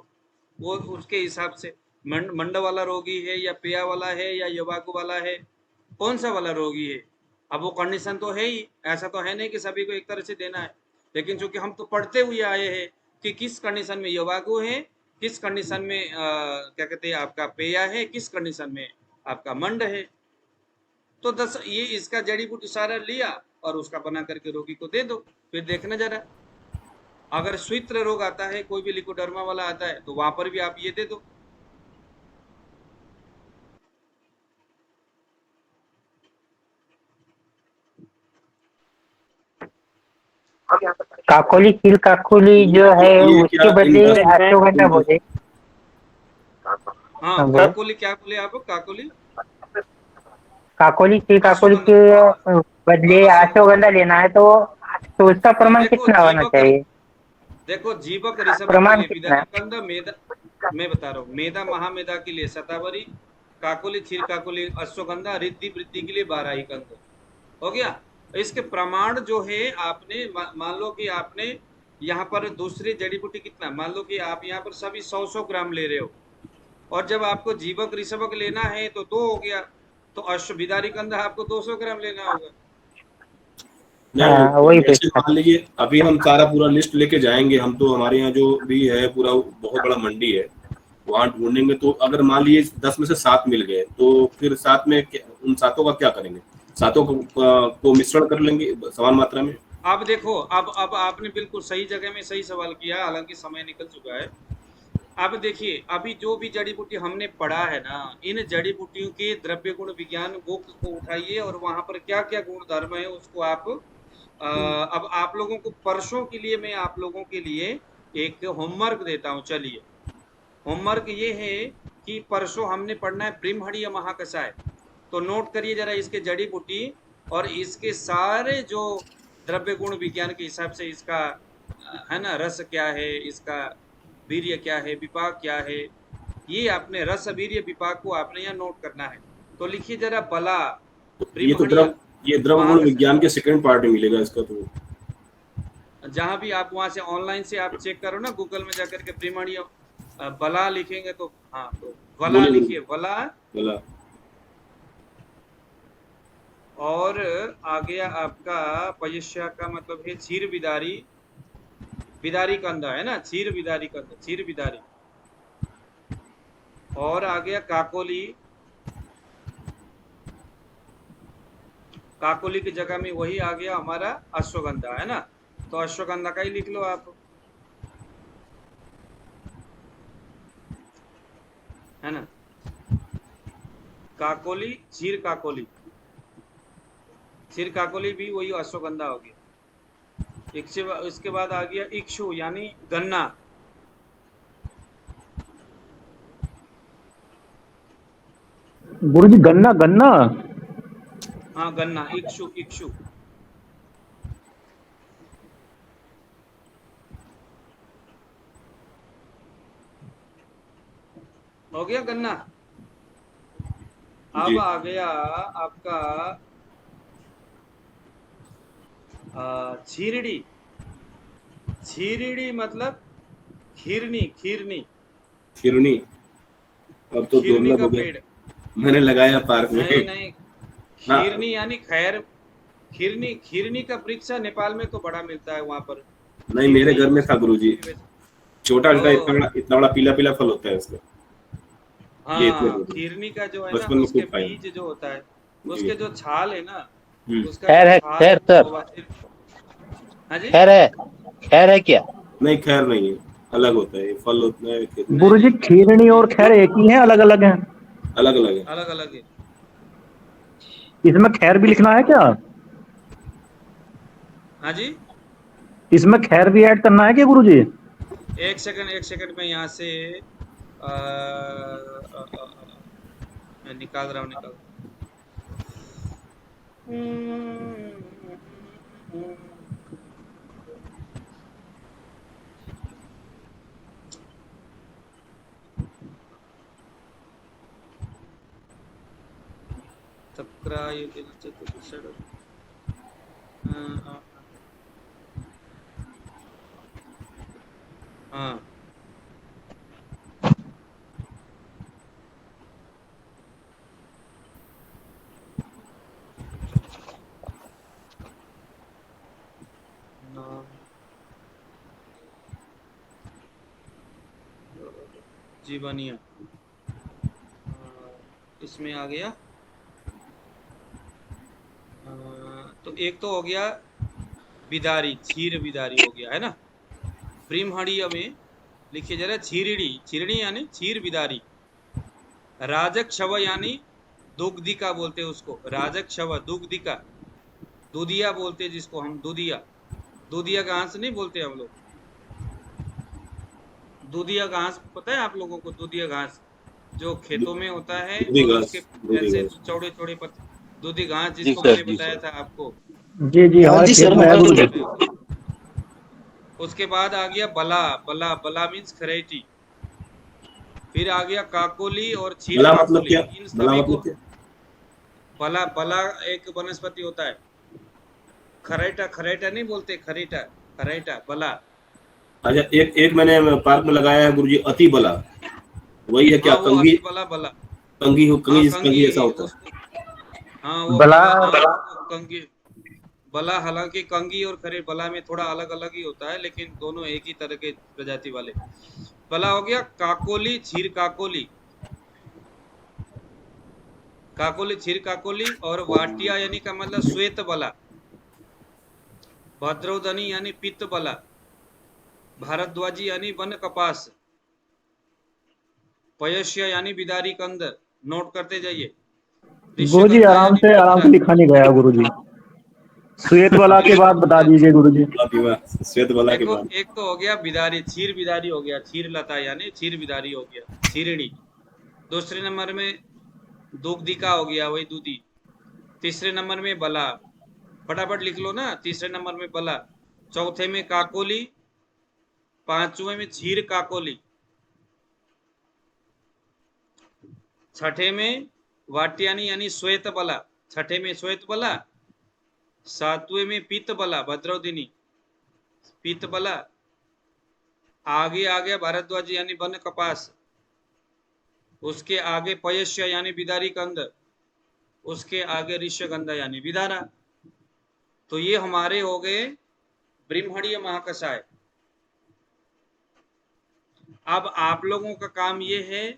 वो उसके हिसाब से, मंड वाला रोगी है या पेया वाला है या यवागु वाला है, कौन सा वाला रोगी है। अब वो कंडीशन तो है ही, ऐसा तो है नहीं कि सभी को एक तरह से देना है, लेकिन चूंकि हम तो पढ़ते हुए आए हैं कि किस कंडीशन में यवागु है, किस कंडीशन में क्या कहते हैं आपका पेया है, किस कंडीशन में आपका मंड है। तो 10 ये इसका जड़ी बूटी सारा लिया और उसका बना करके रोगी को दे दो, फिर देखना जरा, अगर स्वित्र रोग आता है, कोई भी लिकोडर्मा वाला आता है, तो वहां पर भी आप ये दे दो। काकोली खील काकोली जो है ये उसके क्या बदले इन 10 अश्वगंधा बोले। हाँ, हाँ, काकोली क्या बोले आप, काकोली काकोली खील काकोली के बदले अश्वगंधा लेना है तो उसका प्रमाण देखो कितना होना जीवक, चाहिए? देखो जीवक ऋषभ के प्रमाण लिए कितना है? विदारिकंद, मेदा, मैं बता रहा हूँ, मेदा महामेदा के लिए शतावरी, काकोली क्षीर काकोली अश्वगंधा, रिद्धि वृद्धि के लिए बाराही कंद, हो गया। इसके प्रमाण जो है आपने मान लो कि आपने यहाँ पर दूसरी जड़ी बूटी कितना, मान लो कि आप यहाँ पर सभी 100 ग्राम ले रहे हो, और जब आपको जीवक ऋषभक लेना है तो 2 हो गया, तो अश्वविदारी कंद आपको 200 ग्राम लेना होगा। वही नहीं, ऐसे पूछता। मान लीजिए अभी हम सारा पूरा लिस्ट लेके जाएंगे, हम तो हमारे यहाँ जो भी है पूरा बहुत बड़ा मंडी है, वहाँ ढूंढेंगे, तो अगर मान लीजिए 10 में से 7 मिल गए, तो फिर 7 में उन 7 का क्या करेंगे? 7 को मिश्रण कर लेंगे समान मात्रा में। अब देखो, अब आपने बिल्कुल सही जगह में सही सवाल किया, हालांकि समय निकल चुका है। अब देखिए, अभी जो भी जड़ी बूटी हमने पढ़ा है ना, इन जड़ी बूटियों के द्रव्य गुण विज्ञान बुक को उठाइए और वहां पर क्या क्या गुण धर्म है उसको आप अब आप लोगों को परसों के लिए मैं आप लोगों के लिए एक होमवर्क देता हूं। चलिए, होमवर्क ये है कि परसों हमने पढ़ना है ब्रह्मणीय महाकषाय, तो नोट करिए जरा इसके जड़ी बूटी और इसके सारे जो द्रव्य गुण विज्ञान के हिसाब से इसका है ना, रस क्या है, इसका वीर्य क्या है, विपाक क्या है, ये आपने रस वीर्य विपाक को आपने यहाँ नोट करना है। तो लिखिए जरा बला ये तो ब्रह्मणीय, ये द्रव वहां गुण विज्ञान के सेकंड पार्ट में मिलेगा इसका। तो जहां भी आप वहां से ऑनलाइन से आप चेक करो ना, गूगल में जाकर के ब्रह्मणीय बला लिखेंगे तो हाँ, तो बला बोलिए लिखिए, बला। बोला। और आ गया आपका पयस्या का मतलब है क्षीर बिदारी, बिदारी कंधा है ना, क्षीर बिदारी कंधा, क्षीर बिदारी। और आ गया काकोली, काकोली की जगह में वही आ गया हमारा अश्वगंधा है ना, तो अश्वगंधा का ही लिख लो आप, है ना। काकोली, क्षीर काकोली, क्षीर काकोली भी वही अश्वगंधा हो गया। इसके बाद आ गया इक्षु यानी गन्ना, गुरुजी गन्ना गन्ना हाँ गन्ना, इक्षु इक्षु। हो गया गन्ना। अब आ गया आपका छीरड़ी, छीरड़ी मतलब खीरनी, खीरनी, खिरनी। अब तो खीरनी दुर्लभ का हो गया, पेड़। मैंने लगाया पार्क में। नहीं नहीं, हाँ। खीरनी यानी खैर, खीरनी, खीरनी का वृक्ष नेपाल में तो बड़ा मिलता है वहां पर। नहीं, मेरे घर में था गुरुजी, छोटा छोटा, इतना बड़ा पीला पीला फल होता है उसका। ये इतने हाँ, बड़े। खीरनी का जो है बचपन ना, में उसके खूब खाया। बीज जो होता है, उसके जो छाल है ना, उसका खैर जो है, छाल खैर सर, हाँ जी, खैर है क्या? नहीं, खैर नहीं है, अलग होता है, ये फल होता है खेत में। गुरुजी खीरनी और खैर एक ही है, अलग अलग हैं? अलग अलग है। अलग अलग है। इसमें खैर भी लिखना है क्या? हाँ जी, इसमें खैर भी ऐड करना है क्या गुरुजी? एक सेकंड में यहाँ से मैं निकाल रहा हूँ। हाँ, जीवनिया, इसमें आ गया। तो एक तो हो गया बिदारी, क्षीर बिदारी हो गया है ना। ब्रह्मणीय में लिखिए जरा छीरड़ी, छीरड़ी यानी क्षीर बिदारी। राजक शव यानी दुग्धिका बोलते हैं उसको, राजक शव, दुग्धिका, दूधिया बोलते हैं जिसको हम, दूधिया, दूधिया घास नहीं बोलते हम लोग, दूधिया घास पता है आप लोगों को? दूधिया घास जो खेतों में होता है और उसके ऐसे चौड़े चौड़े पत्ते, दूधी घास जिसको मैंने बताया था आपको। जी जी, हमारे खेत में है गुरुजी। उसके बाद आ गया बला, बला, बला मीन्स खरेटी। फिर आ गया काकोली और छील बला काकोली। मतलब क्या? इन बला सभी मतलब को क्या? बला, बला एक वनस्पति होता है। खरेटा, खरेटा नहीं बोलते, खरेटा, खरेटा, बला। अच्छा, एक मैंने पार्क में लगाया है गुरुजी, अति बला, वही है क्या? हाँ, वो कंगी, अति बला, बला, कंगी हो, हाँ कंगी ऐसा होता है। हाँ वो बला, कंगी, बला। हालांकि कंगी और खरे बला में थोड़ा अलग अलग ही होता है, लेकिन दोनों एक ही तरह के प्रजाति वाले। बला हो गया काकोली, छीर काकोली, काकोली, छीर काकोली। और वाटिया यानी का मतलब श्वेत बला, भद्रौदनी यानी पित्त बला, भारद्वाजी यानी वन कपास, पयस्या यानी बिदारी कंद। नोट करते जाइए। गुरुजी आराम से लिखा नहीं गया गुरुजी। श्वेत वाला के बाद बता दीजिए गुरुजी। श्वेत वाला के बाद एक तो हो गया बिदारी, क्षीर बिदारी हो गया, क्षीर लता यानी क्षीर बिदारी हो गया, क्षीरणी। दूसरे नंबर में दुग्धिका हो गया, वही दूधी। तीसरे नंबर में बला, फटाफट लिख लो ना, तीसरे नंबर में बला। चौथे में काकोली, पांचवें में क्षीर काकोली, छठे में वाट्यानी यानी श्वेत बला, छठे में श्वेत बला, सातवें में पीत बला भद्रौदिनी पीत बला, आगे आ गया भारद्वाज यानी वन कपास, उसके आगे पयस्य यानी बिदारी कंद, उसके आगे ऋष्यगंधा यानी विदारा। तो ये हमारे हो गए ब्रह्मणीय महाकषाय। अब आप लोगों का काम ये है,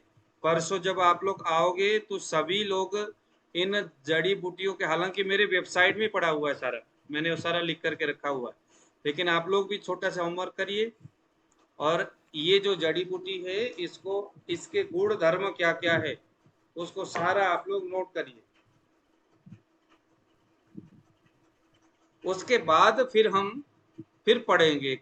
परसों जब आप लोग आओगे तो सभी लोग इन जड़ी बूटियों के, हालांकि मेरे वेबसाइट में पड़ा हुआ है सारा, मैंने वो सारा लिख करके रखा हुआ है, लेकिन आप लोग भी छोटा सा होमवर्क करिए और ये जो जड़ी बूटी है इसको, इसके गुण धर्म क्या क्या है उसको सारा आप लोग नोट करिए। उसके बाद फिर हम फिर पढ़ेंगे